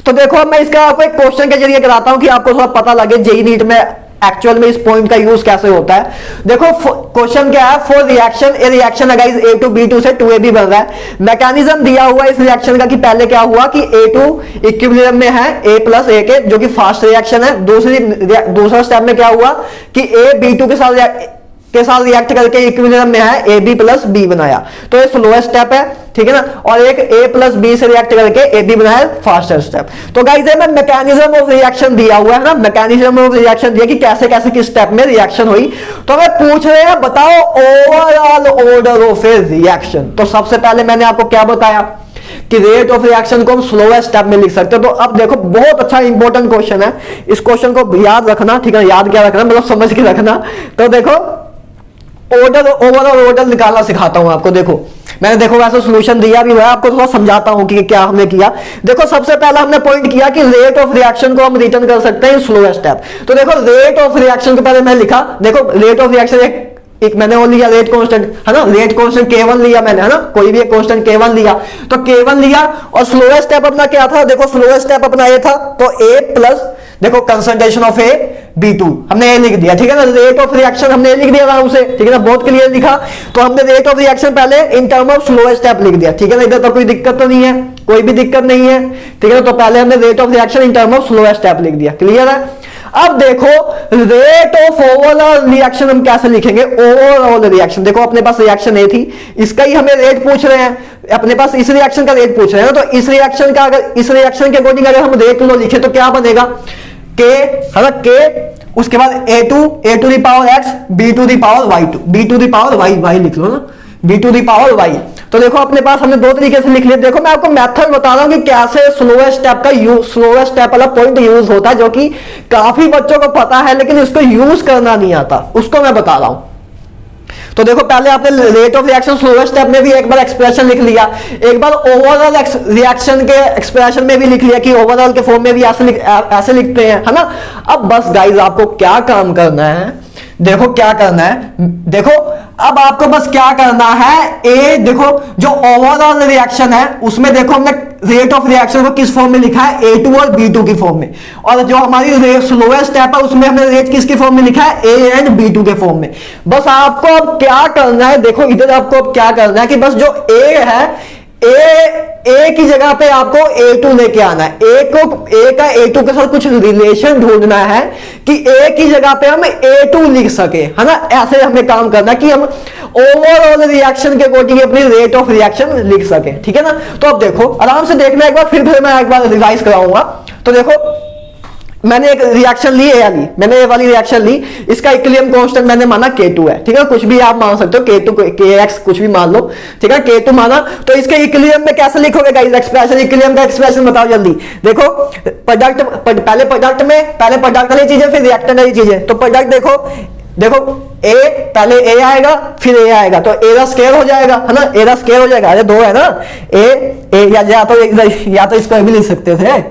तो देखो मैं इसका आपको एक क्वेश्चन के जरिए कराता हूं कि आपको थोड़ा पता लगे जेईई नीट में एक्चुअल में इस पॉइंट का यूज कैसे होता है। देखो क्वेश्चन क्या है, फॉर रिएक्शन ए रिएक्शन है गाइस A to B2 से 2AB बन रहा है। मैकेनिज्म दिया हुआ इस रिएक्शन का कि पहले क्या हुआ कि A2 इक्विलिब्रियम में है A प्लस A के, जो कि फास्ट रिएक्शन है। दूसरा स्टेप में क्या हुआ कि A B2 के साथ रिएक्ट करके इक्विलिब्रियम में है AB प्लस B बनाया, तो ये स्लोएस्ट स्टेप है, ठीक है ना। और एक A प्लस B से रिएक्ट करके AB बनाया फास्टर स्टेप। तो गाइस में मैकेनिज्म ऑफ रिएक्शन दिया हुआ है ना, मैकेनिज्म ऑफ रिएक्शन दिया कि कैसे कैसे किस स्टेप में रिएक्शन हुई। तो हमें पूछ रहे हैं बताओ overall order of a reaction. तो सबसे पहले मैंने आपको क्या बताया कि रेट ऑफ रिएक्शन को हम स्लोएस्ट स्टेप में लिख सकते हैं। तो अब देखो बहुत अच्छा इंपॉर्टेंट क्वेश्चन है, इस क्वेश्चन को याद रखना, ठीक है। याद क्या रखना मतलब समझ के रखना। तो देखो ऑर्डर, ओवरऑल ऑर्डर निकालना सिखाता हूं आपको। देखो मैंने देखो वैसे सॉल्यूशन दिया भी हुआ है, आपको थोड़ा समझाता हूं कि क्या हमने किया। देखो सबसे पहला हमने पॉइंट किया कि रेट ऑफ रिएक्शन को हम रिटर्न कर सकते हैं स्लोएस्ट स्टेप। तो देखो रेट ऑफ रिएक्शन को पहले मैं लिखा, देखो रेट ऑफ रिएक्शन एक मैंने वो लिया रेट कांस्टेंट, है ना। रेट कांस्टेंट K1 लिया मैंने, है ना। कोई भी एक कांस्टेंट K1 लिया, तो K1 लिया। और स्लोएस्ट स्टेप अपना क्या था, देखो स्लोएस्ट स्टेप अपना ये था, तो A प्लस देखो कंसंट्रेशन ऑफ A B2 हमने ये लिख दिया, ठीक है ना। रेट ऑफ रिएक्शन हमने लिख दिया आराम से, ठीक है ना, बहुत क्लियर लिखा। तो हमने रेट ऑफ रिएक्शन पहले इन टर्म ऑफ स्लोएस्ट स्टेप लिख दिया, ठीक है ना। इधर तो कोई दिक्कत तो नहीं है, कोई भी दिक्कत नहीं है, ठीक है ना। तो पहले हमने rate of reaction in term of slowest step लिख दिया, क्लियर है। अब देखो रेट ऑफ ओवरऑल रिएक्शन हम कैसे लिखेंगे, ओवरऑल रिएक्शन। देखो अपने पास रिएक्शन ए थी, इसका ही हमें रेट पूछ रहे हैं, अपने पास इस रिएक्शन का रेट पूछ रहे हैं ना। तो इस रिएक्शन का अगर इस रिएक्शन के अकॉर्डिंग अगर हम रेट लो लिखे तो क्या बनेगा, के, है ना, के उसके बाद A to the power x B to the power y2, B to the power y लिख लो ना, B to the power y। तो देखो अपने पास हमने दो तरीके से लिख लिया। देखो मैं आपको मेथड बता रहा हूं कि कैसे स्लोएस्ट स्टेप का स्लोएस्ट स्टेप वाला पॉइंट यूज होता है, जो कि काफी बच्चों को पता है लेकिन उसको यूज करना नहीं आता, उसको मैं बता रहा हूं। तो देखो पहले आपने rate of reaction slowest step में भी एक बार एक्सप्रेशन लिख लिया, एक बार ओवरऑल रिएक्शन के एक्सप्रेशन में भी लिख लिया कि ओवरऑल के फॉर्म में भी ऐसे लिखते हैं, है ना। अब बस गाइस आपको क्या काम करना है, देखो क्या करना है, देखो अब आपको बस क्या करना है, ए देखो जो ओवरऑल रिएक्शन है उसमें देखो हमने रेट ऑफ रिएक्शन को किस फॉर्म में लिखा है, A2 और B2 की फॉर्म में। और जो हमारी स्लोएस्ट स्टेप है उसमें हमने रेट किसकी फॉर्म में लिखा है, A एंड B2 के फॉर्म में। बस आपको अब क्या करना है, देखो इधर आपको अब क्या करना है कि बस जो A है ए की जगह पे आपको A2 लेके आना है। ए का A2 के साथ कुछ रिलेशन ढूंढना है कि ए की जगह पे हम A2 लिख सके, है ना। ऐसे हमें काम करना कि हम ओवरऑल रिएक्शन के अकॉर्डिंग अपनी रेट ऑफ रिएक्शन लिख सके, ठीक है ना। तो अब देखो आराम से देखना एक बार, फिर मैं एक बार रिवाइज कराऊंगा। तो देखो मैंने एक रिएक्शन ली है, मैंने ये वाली रिएक्शन ली, इसका इक्विलिब्रियम कांस्टेंट मैंने माना K2 है, ठीक है। कुछ भी आप मान सकते हो, K2 Kx कुछ भी मान लो, ठीक है। K2 माना, तो इसके इक्विलिब्रियम में कैसे लिखोगे गाइस एक्सप्रेशन, इक्विलिब्रियम का एक्सप्रेशन बताओ जल्दी। देखो प्रोडक्ट, पहले प्रोडक्ट वाली चीजें फिर रिएक्टेंट वाली चीजें। तो प्रोडक्ट देखो A पहले A आएगा फिर A आएगा, तो A का स्क्वायर हो जाएगा, है ना। A का स्क्वायर हो जाएगा, अरे दो है ना, A या तो इसको भी लिख सकते थे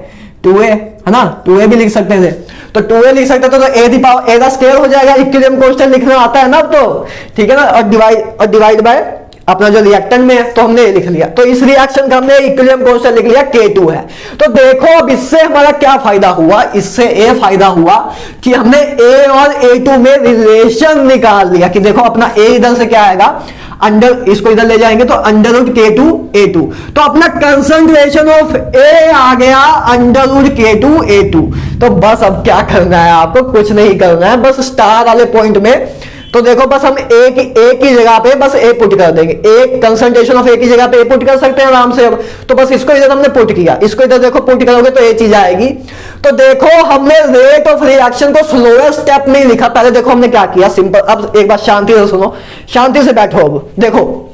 2A, है ना, 2A भी लिख सकते थे। तो 2A लिख सकते थे तो A का स्क्वायर हो जाएगा, इक्विलिब्रियम कांस्टेंट लिखना आता है ना अब तो, ठीक है ना। और डिवाइड बाय अपना जो रिएक्टेंट में है, तो हमने लिख लिया। तो इस रिएक्शन का हमने इक्विलिब्रियम कांस्टेंट लिख लिया K2 है। तो देखो अब इससे हमारा क्या फायदा हुआ, इससे ये फायदा हुआ कि हमने A और A2 में रिलेशन निकाल लिया कि देखो अपना A इधर से क्या आएगा, अंडर, इसको इधर ले जाएंगे तो अंडर रूट K2 A2, तो अपना कंसंट्रेशन ऑफ A आ गया अंडर रूट K2 A2। तो बस अब क्या करना है आपको, कुछ नहीं करना है, बस स्टार वाले पॉइंट में। तो देखो बस हम A की जगह पे बस A पुट कर देंगे, A कंसंट्रेशन ऑफ A की जगह पे A पुट कर सकते हैं आराम से। अब तो बस इसको इधर हमने पुट किया, इसको इधर देखो पुट करोगे तो ये चीज आएगी। तो देखो हमने रेट ऑफ रिएक्शन को स्लोएस्ट स्टेप में लिखा। पहले देखो हमने क्या किया, सिंपल। अब एक बार शांति से सुनो, शांति से बैठो। अब देखो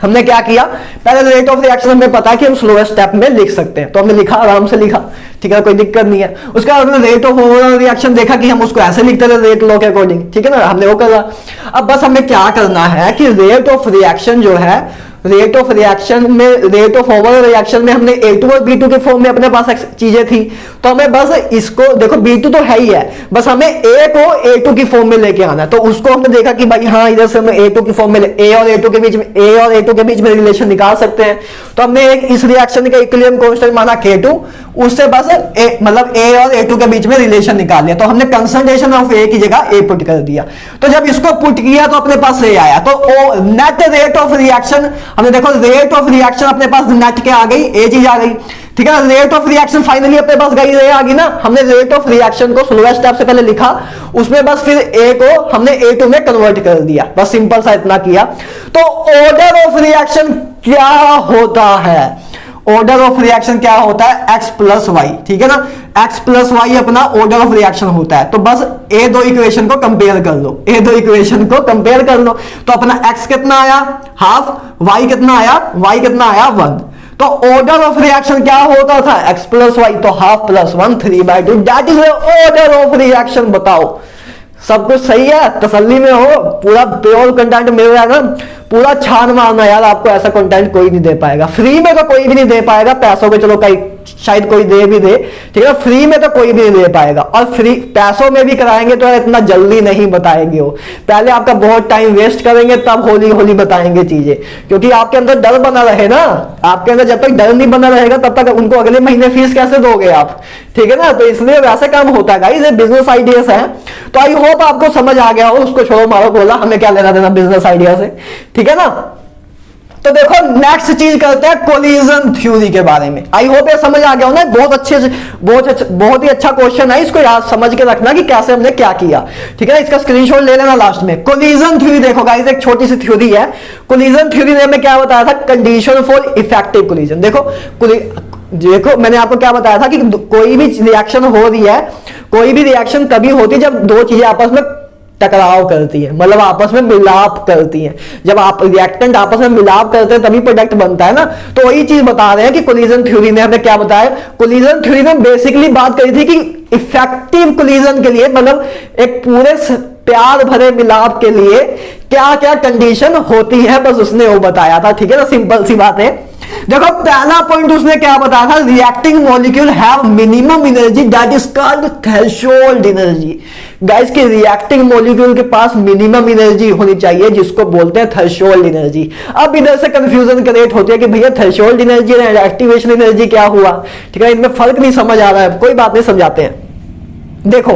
हमने क्या किया, पहले रेट ऑफ रिएक्शन हमें पता है कि हम स्लोएस्ट स्टेप में लिख सकते हैं, तो हमने लिखा, आराम से लिखा, ठीक है, कोई दिक्कत नहीं है। उसका हमने रेट ऑफ ओवरऑल रिएक्शन देखा कि हम उसको ऐसे लिखते थे रेट लॉ के अकॉर्डिंग, ठीक है ना, हमने वो करा। अब बस हमें क्या करना है कि रेट ऑफ रिएक्शन जो है, रेट ऑफ रिएक्शन में, रेट ऑफ ओवरऑल रिएक्शन में हमने A2 और B2 के फॉर्म में अपने पास चीजें थी, तो हमें बस इसको देखो, B2 तो है ही है, बस हमें A को A2 की फॉर्म में लेके आना है। तो उसको हमने देखा कि भाई हाँ, इधर से हमें A2 की फॉर्म में A और A2 के बीच में, A और A2 के बीच में रिलेशन निकाल सकते हैं। तो हमने एक इस रिएक्शन का इक्विलिब्रियम कांस्टेंट माना K2, उससे बस मतलब A और A2 के बीच में रिलेशन निकाल लिया। तो हमने कंसंट्रेशन ऑफ A की जगह A पुट कर दिया। तो जब इसको पुट किया तो अपने पास A आया। तो नेट रेट ऑफ रिएक्शन, हमने देखो रेट ऑफ रिएक्शन अपने पास नेट के आ गई, A चीज आ गई, ठीक है। रेट ऑफ रिएक्शन फाइनली अपने पास गई, A आ गई ना। हमने रेट ऑफ रिएक्शन को स्लोएस्ट स्टेप से पहले लिखा, उसमें बस फिर A को हमने A2 में कन्वर्ट कर दिया, बस सिंपल सा इतना किया। तो ऑर्डर ऑफ रिएक्शन क्या होता है, ऑर्डर ऑफ रिएक्शन क्या होता है, x प्लस वाई, ठीक है ना, x प्लस वाई अपना ऑर्डर ऑफ रिएक्शन होता है। तो बस ए दो इक्वेशन को कंपेयर कर लो, ए दो इक्वेशन को कंपेयर कर लो। तो अपना x कितना आया, हाफ, y कितना आया, y कितना आया, 1। तो ऑर्डर ऑफ रिएक्शन क्या होता था, x प्लस वाई, तो half plus 1, 3/2, that is order of reaction. बताओ सब कुछ सही है, तसल्ली में हो, पूरा प्योर कंटेंट मिल रहा है ना, पूरा छान मारना यार, आपको ऐसा कंटेंट कोई नहीं दे पाएगा, फ्री में तो कोई भी नहीं दे पाएगा, पैसों में चलो कहीं शायद कोई दे भी दे, ठीक है, फ्री में तो कोई भी नहीं दे पाएगा। और फ्री पैसों में भी कराएंगे तो इतना जल्दी नहीं बताएंगे वो, पहले आपका बहुत टाइम वेस्ट करेंगे, तब होली होली बताएंगे चीजें, क्योंकि आपके अंदर डर बना रहे ना, आपके अंदर जब तक डर नहीं बना रहेगा तब तक उनको अगले महीने फीस कैसे दोगे आप, ठीक है ना। तो इसलिए वैसे काम होता है गाइस, ये बिजनेस आइडियाज है। तो आई होप आपको समझ आ गया हो, उसको छोड़ो मारो बोला, हमें क्या लेना देना बिजनेस आइडिया से, ठीक है ना। तो देखो नेक्स्ट चीज करते हैं कोलिजन थ्योरी के बारे में। आई होप ये समझ आ गया हो ना, बहुत ही अच्छा क्वेश्चन है, इसको याद समझ के रखना कि कैसे हमने क्या किया, ठीक है ना। इसका स्क्रीनशॉट ले लेना लास्ट में। कोलिजन थ्योरी देखो गाइस, एक छोटी सी थ्योरी है। कोलिजन थ्योरी ने हमें क्या बताया था, कंडीशन फॉर इफेक्टिव कोलिजन। देखो मैंने आपको क्या बताया था कि कोई भी रिएक्शन हो रही है, कोई भी रिएक्शन तभी होती है जब दो चीजें आपस में टकराव करती है, मतलब आपस में मिलाप करती हैं। जब आप रिएक्टेंट आपस में मिलाप करते हैं तभी प्रोडक्ट बनता है ना। तो वही चीज बता रहे हैं कि कोलिजन थ्योरी ने हमें क्या बताया। कोलिजन थ्योरी ने बेसिकली बात करी थी कि इफेक्टिव कोलिजन के लिए, मतलब एक पूरे प्यार भरे मिलाप के लिए क्या क्या कंडीशन होती है, बस उसने वो बताया था, ठीक है ना, सिंपल सी बात है। देखो पहला पॉइंट उसने क्या बताया था, reacting molecule have minimum energy that is called threshold energy. Guys के रिएक्टिंग मॉलिक्यूल के पास मिनिमम एनर्जी होनी चाहिए जिसको बोलते हैं थ्रेशोल्ड एनर्जी। अब इधर से कंफ्यूजन क्रिएट होती है कि भैया थ्रेशोल्ड एनर्जी और एक्टिवेशन एनर्जी क्या हुआ, ठीक है, इनमें फर्क नहीं समझ आ रहा है, कोई बात नहीं, समझाते हैं। देखो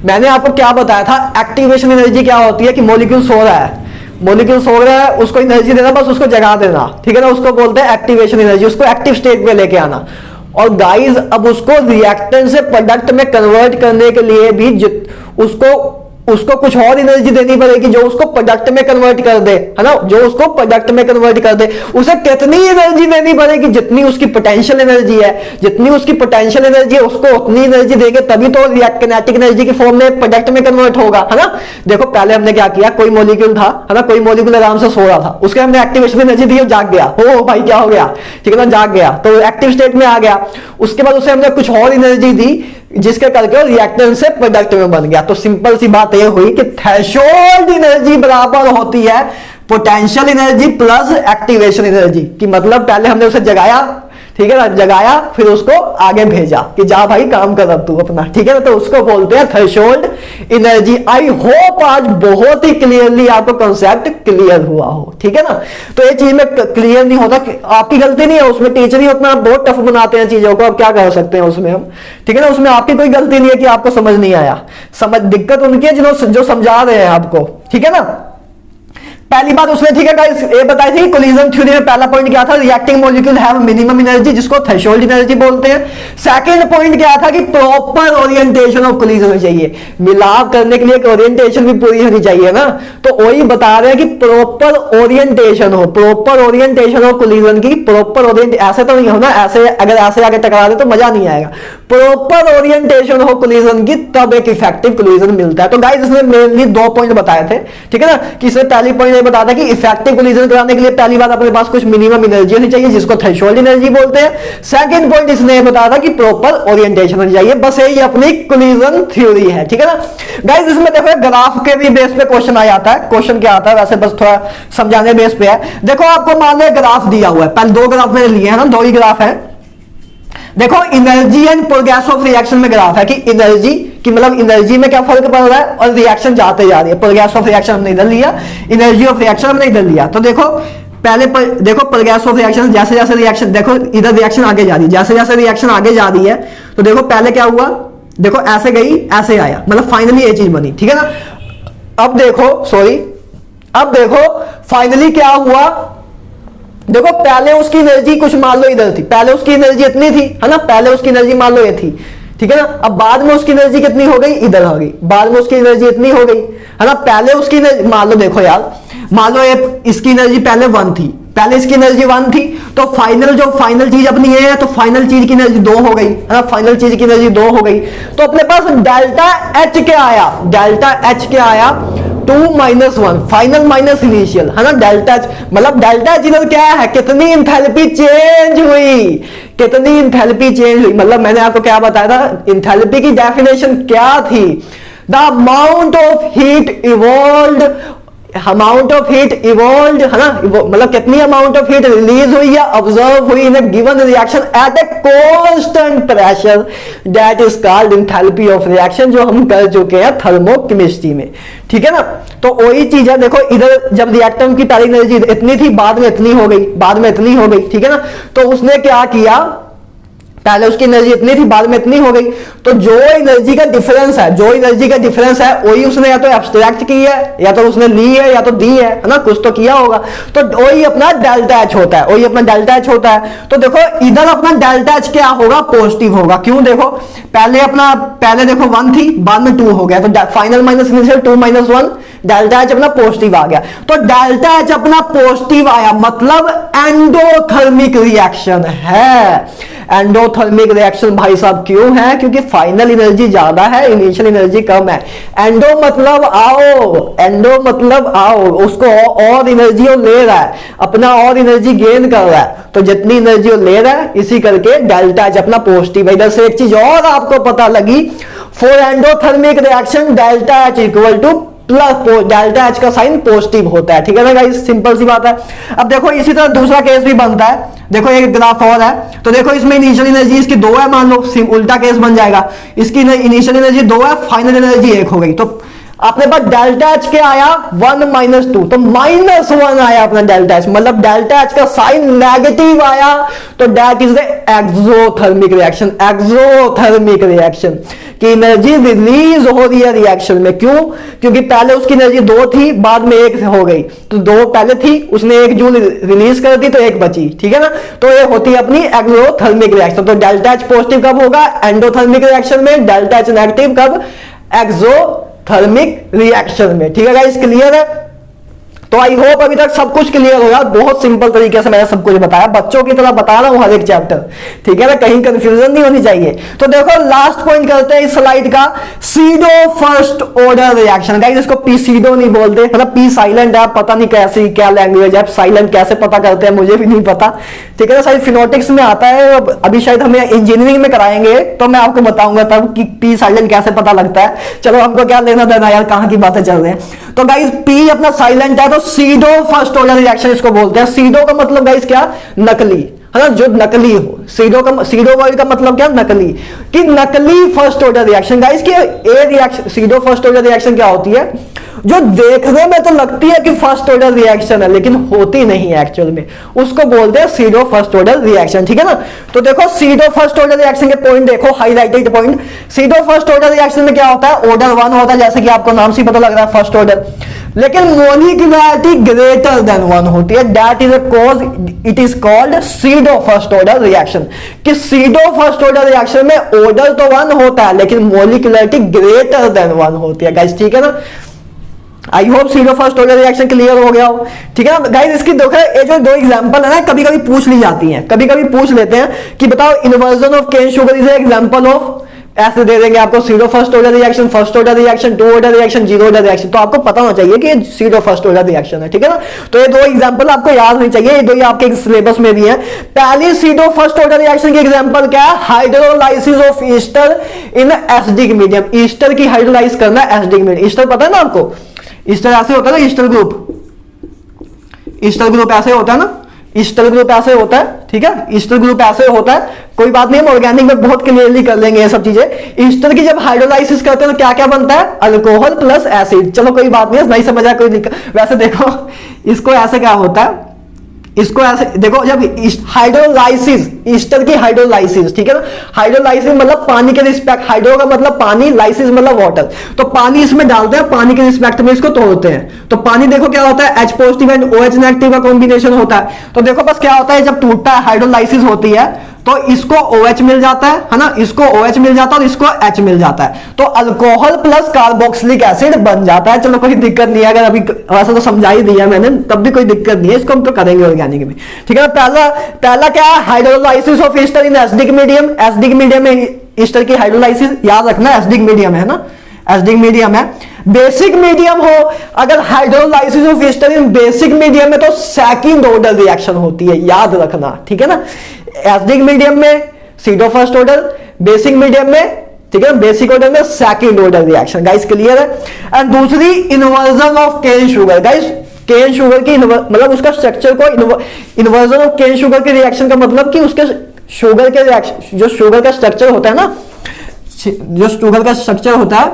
मैंने आपको क्या बताया था, एक्टिवेशन एनर्जी क्या होती है कि मॉलिक्यूल सो रहा है, मॉलिक्यूल सो रहा है, उसको एनर्जी देना, बस उसको जगा देना, ठीक है ना, उसको बोलते हैं एक्टिवेशन एनर्जी, उसको एक्टिव स्टेट में लेके आना। और गाइस अब उसको रिएक्टेंट से प्रोडक्ट में कन्वर्ट करने के लिए भी उसको कुछ और एनर्जी देनी पड़ेगी जो उसको प्रोडक्ट में कन्वर्ट कर दे, है ना, जो उसको प्रोडक्ट में कन्वर्ट कर दे। उसे कितनी एनर्जी देनी पड़ेगी, जितनी उसकी पोटेंशियल एनर्जी है, जितनी उसकी पोटेंशियल एनर्जी है उसको उतनी एनर्जी देंगे तभी तो किनेटिक एनर्जी की फॉर्म में प्रोडक्ट में कन्वर्ट होगा, है ना। देखो पहले हमने क्या किया, कोई मॉलिक्यूल था, है ना, कोई मॉलिक्यूल आराम से सो रहा था, उसके हमने एक्टिवेशन एनर्जी दी, जाग गया, हो भाई क्या हो गया, ठीक है ना, जाग गया, तो एक्टिव स्टेट में आ गया। उसके बाद उसे हमने कुछ और एनर्जी दी जिसके करके रिएक्टेंट से प्रोडक्ट में बन गया। तो सिंपल सी बात यह हुई कि थ्रेशोल्ड एनर्जी बराबर होती है potential energy plus activation energy की। मतलब पहले हमने उसे जगाया, ठीक है ना, जगाया, फिर उसको आगे भेजा कि जा भाई काम कर अब तू अपना, ठीक है ना, तो उसको बोलते हैं थ्रेशोल्ड एनर्जी। आई होप आज बहुत ही क्लियरली आपको कॉन्सेप्ट क्लियर हुआ हो, ठीक है ना। तो ये चीज में क्लियर नहीं होता, आपकी गलती नहीं है, उसमें टीचर ही उतना बहुत टफ बनाते हैं चीजों को, अब क्या कर सकते हैं उसमें हम, ठीक है ना, उसमें आपकी कोई गलती नहीं है कि आपको समझ नहीं आया, दिक्कत उनकी है जो समझा रहे हैं आपको, ठीक है ना। पहली बात उसने, ठीक है गाइस, ये बताई थी कोलिजन थ्योरी में पहला पॉइंट क्या था, reacting molecule have minimum energy जिसको थ्रेशोल्ड एनर्जी बोलते हैं। सेकंड पॉइंट क्या था कि प्रॉपर ओरिएंटेशन ऑफ कोलिजन होनी चाहिए, मिलाप करने के लिए एक ओरिएंटेशन भी पूरी होनी चाहिए ना। तो वही बता रहे हैं कि प्रॉपर ओरिएंटेशन हो, प्रॉपर ओरिएंटेशन हो कोलिजन की, प्रॉपर ओरिएंट, ऐसे तो नहीं हो ना, ऐसे अगर ऐसे आगे टकरा दे तो मजा नहीं आएगा। प्रॉपर ओरिएंटेशन हो कोलिजन की, तब एक इफेक्टिव कोलिजन मिलता है। तो गाइस इसने मेनली 2 पॉइंट बताए थे, ठीक है ना, कि इसने पहली पॉइंट ये बताया था कि इफेक्टिव कोलिजन कराने के लिए पहली बात अपने पास कुछ मिनिमम एनर्जी होनी चाहिए, जिसको थ्रेशोल्ड एनर्जी बोलते हैं। सेकंड पॉइंट इसने ये बताया था कि प्रॉपर ओरिएंटेशन होनी चाहिए। बस यही अपनी कोलिजन थ्योरी है, ठीक है ना। गाइस इसमें देखो ग्राफ के भी बेस पे क्वेश्चन आ जाता है। क्वेश्चन क्या आता है वैसे बस थोड़ा समझाने बेस पे है। देखो आपको मान लो ग्राफ दिया हुआ है, पहले 2 ग्राफ मैंने लिए हैं ना, 2 ही ग्राफ है। देखो energy and progress of reaction में ग्राफ है कि एनर्जी की मतलब एनर्जी में क्या फर्क पड़ रहा है और रिएक्शन जाते जा रही है। प्रोग्रेस ऑफ रिएक्शन हमने इधर लिया, एनर्जी ऑफ रिएक्शन हमने इधर लिया। तो देखो पहले देखो प्रोग्रेस ऑफ रिएक्शन, जैसे जैसे रिएक्शन, देखो इधर रिएक्शन आगे जा रही है, जैसे जैसे रिएक्शन आगे जा रही है तो देखो पहले क्या हुआ, देखो ऐसे गई ऐसे आया, मतलब फाइनली ये चीज बनी, ठीक है ना। अब देखो फाइनली क्या हुआ, देखो पहले उसकी एनर्जी कुछ मान लो इधर थी, पहले उसकी एनर्जी इतनी थी, है ना, पहले उसकी एनर्जी मान लो ये थी, ठीक है ना। अब बाद में उसकी एनर्जी कितनी हो गई, इधर आ गई, बाद में उसकी एनर्जी इतनी हो गई, है ना। पहले उसकी मान लो, देखो यार, मान लो इसकी एनर्जी पहले 1 थी, पहले इसकी एनर्जी 1 थी, तो फाइनल चीज अपनी ये है, तो फाइनल चीज की एनर्जी 2 हो गई, है ना, फाइनल चीज की एनर्जी 2 हो गई। तो अपने पास डेल्टा एच क्या आया, डेल्टा एच क्या आया, 2 - 1 फाइनल माइनस इनिशियल, है ना। डेल्टा एच मतलब डेल्टा एच इधर क्या है, कितनी इंथैल्पी चेंज हुई, कितनी इंथैल्पी चेंज हुई, मतलब मैंने आपको क्या बताया था, इंथैल्पी की डेफिनेशन क्या थी, the amount of heat evolved, amount of heat evolved, है ना, मतलब कितनी अमाउंट ऑफ हीट रिलीज हुई या ऑब्जर्व हुई in a given reaction at a constant pressure, that is called enthalpy of reaction, जो हम कर चुके हैं थर्मोकेमिस्ट्री में, ठीक है ना। तो वही चीज है, देखो इधर जब रिएक्टेंट की पहली एनर्जी इतनी थी, बाद में इतनी हो गई, बाद में इतनी हो गई, ठीक है ना। तो उसने क्या किया, पहले उसकी एनर्जी इतनी थी, बाद में इतनी हो गई, तो जो एनर्जी का डिफरेंस है वही उसने या तो एब्स्ट्रैक्ट की है, या तो उसने ली है, या तो दी है ना, कुछ तो किया होगा, तो वही अपना डेल्टा एच होता है, तो देखो इधर अपना डेल्टा एच क्या होगा, पॉजिटिव होगा। क्यों, देखो पहले देखो 1 थी, बाद में 2 हो गया, तो final minus initial 2 - 1, delta H अपना पॉजिटिव आ गया। तो डेल्टा एच अपना पॉजिटिव आया, मतलब एंडोथर्मिक रिएक्शन है। एंडोथर्मिक रिएक्शन भाई साहब क्यों है, क्योंकि फाइनल एनर्जी ज्यादा है, इनिशियल एनर्जी कम है। एंडो मतलब आओ, उसको और एनर्जी वो ले रहा है, अपना और एनर्जी गेन कर रहा है, तो जितनी एनर्जी वो ले रहा है इसी करके डेल्टा एच अपना पॉजिटिव है। इधर से एक चीज और आपको पता लगी, for endothermic reaction delta H equal two plus, delta H का साइन पॉजिटिव होता है, ठीक है ना गाइस, सिंपल सी बात है। अब देखो इसी तरह दूसरा केस भी बनता है, देखो एक ग्राफ और है, तो देखो इसमें इनिशियल एनर्जी इसकी 2 है, मान लो उल्टा केस बन जाएगा, इसकी इनिशियल एनर्जी 2 है, फाइनल एनर्जी 1 हो गई, तो अपने पास डेल्टा एच क्या आया, 1 - 2, तो -1 आया अपना डेल्टा एच, मतलब डेल्टा एच का साइन नेगेटिव आया, तो दैट इज एक्सोथर्मिक रिएक्शन की एनर्जी रिलीज हो रही है रिएक्शन में। क्यों, क्योंकि पहले उसकी एनर्जी 2 थी, बाद में 1 हो गई, तो 2 पहले थी, उसने 1 जूल रिलीज कर दी, तो 1 बची, ठीक है ना। तो ये होती है अपनी एक्सोथर्मिक रिएक्शन। तो डेल्टा एच पॉजिटिव कब होगा, एंडोथर्मिक रिएक्शन में, डेल्टा एच नेगेटिव कब, एक्सोथर्मिक रिएक्शन में, ठीक है गाइस, क्लियर है। तो आई होप अभी तक सब कुछ क्लियर होगा, बहुत सिंपल तरीके से मैंने सब कुछ बताया, बच्चों की तरह बता रहा हूं हर एक चैप्टर, ठीक है ना, कहीं कंफ्यूजन नहीं होनी चाहिए। तो देखो लास्ट पॉइंट करते हैं इस स्लाइड का, pseudo first order reaction. Guys इसको पी सीडो नहीं बोलते, मतलब पी साइलेंट है, पता नहीं कैसी क्या लैंग्वेज है, साइलेंट कैसे पता करते हैं मुझे भी नहीं पता, ठीक है ना, शायद फिनोटिक्स में आता है, अभी शायद हमें इंजीनियरिंग में कराएंगे तो मैं आपको बताऊंगा तब कि पी साइलेंट कैसे पता लगता है। चलो हमको क्या लेना देना यार, कहां की बातें चल रही हैं। तो गाइस पी अपना साइलेंट है, तो सीडो फर्स्ट ऑर्डर रिएक्शन इसको बोलते हैं। सीडो का मतलब गाइस क्या, नकली, है ना, जो नकली हो। सीडो वर्ड का मतलब क्या, नकली, कि नकली फर्स्ट ऑर्डर रिएक्शन। गाइस कि a reaction, pseudo first order reaction क्या होती है, जो देखने में तो लगती है कि फर्स्ट ऑर्डर रिएक्शन है लेकिन होती नहीं है एक्चुअल में, उसको बोलते हैं सीडो फर्स्ट ऑर्डर रिएक्शन, ठीक है ना। तो देखो सीडो फर्स्ट ऑर्डर रिएक्शन के पॉइंट देखो, highlighted point. Pseudo first order reaction में क्या होता है, ऑर्डर 1 होता है, जैसे कि आपको नाम से पता लग रहा है फर्स्ट ऑर्डर, लेकिन मोलिकुलरिटी ग्रेटर देन 1 होती है, that is a cause, it is called pseudo first order reaction. कि सीडो फर्स्ट ऑर्डर रिएक्शन में ऑर्डर तो 1 होता है लेकिन मोलिकुलरिटी ग्रेटर देन 1 होती है गाइस, ठीक है ना। I hope pseudo first order reaction clear हो गया हो, ठीक है ना गाइस। इसकी देखो ये जो दो एग्जांपल है ना, कभी कभी पूछ ली जाती हैं, कभी कभी पूछ लेते हैं कि बताओ inversion of cane sugar is example of, ऐसे दे देंगे आपको pseudo first order reaction, first order reaction, two order reaction, zero order reaction, तो आपको पता होना चाहिए कि ये सीरो फर्स्ट ऑर्डर रिएक्शन है, ठीक है ना। तो ये दो एग्जांपल आपको याद नहीं चाहिए, ये दो ही आपके सिलेबस में भी है। पहली सीरो फर्स्ट ऑर्डर रिएक्शन की एग्जांपल क्या है, hydrolysis of ester in acidic medium, Easter की हाइड्रोलाइज करना एसिडिक मीडियम। ईस्टर पता है ना आपको, ईस्टर ऐसे होता है ना, ईस्टर ग्रुप, ईस्टर ग्रुप ऐसे होता है ना, ईस्टर ग्रुप ऐसे होता है, ठीक है, ईस्टर ग्रुप ऐसे होता है, कोई बात नहीं, हम ऑर्गेनिक में बहुत क्लियरली कर लेंगे ये सब चीजें। ईस्टर की जब हाइड्रोलाइसिस करते हैं तो क्या क्या बनता है, अल्कोहल प्लस एसिड। चलो कोई बात नहीं समझ आया, कोई दिक्कत। वैसे देखो इसको ऐसे क्या होता है, इसको ऐसे देखो, जब हाइड्रोलाइसिस, ईस्टर की हाइड्रोलाइसिस, ठीक है ना, हाइड्रोलाइसिस मतलब पानी के रिस्पेक्ट, हाइड्रो का मतलब पानी, लाइसिस मतलब वाटर, तो पानी इसमें डालते हैं, पानी के रिस्पेक्ट में इसको तोड़ते हैं, तो पानी देखो क्या होता है, H positive and OH negative का कॉम्बिनेशन होता है। तो देखो बस क्या होता है, जब टूटता है, हाइड्रोलाइसिस होती है, तो इसको OH मिल जाता है ना, इसको OH मिल जाता है और इसको H मिल जाता है, तो अल्कोहल प्लस कार्बोक्सिलिक एसिड बन जाता है। चलो कोई दिक्कत नहीं है, अगर अभी वैसे तो समझा ही दिया मैंने, तब भी कोई दिक्कत नहीं है, इसको हम तो करेंगे ऑर्गेनिक में, ठीक है ना। पहला क्या है, hydrolysis of ester in acidic medium, acidic medium में ईस्टर की हाइड्रोलाइसिस, याद रखना एसिडिक मीडियम है ना, एसिडिक मीडियम है। बेसिक मीडियम हो, अगर hydrolysis of ester in basic medium में तो सेकंड ऑर्डर रिएक्शन होती है, याद रखना, ठीक है ना। एसिडिक मीडियम में pseudo first order, basic medium में, ठीक है, बेसिक ऑर्डर में second order reaction. Guys clear है। एंड दूसरी inversion of cane sugar, guys cane sugar की मतलब उसका स्ट्रक्चर को इन्वर्जन ऑफ केन शुगर के रिएक्शन का मतलब कि उसके शुगर के रिएक्शन, जो शुगर का स्ट्रक्चर होता है ना, जो शुगर का स्ट्रक्चर होता है,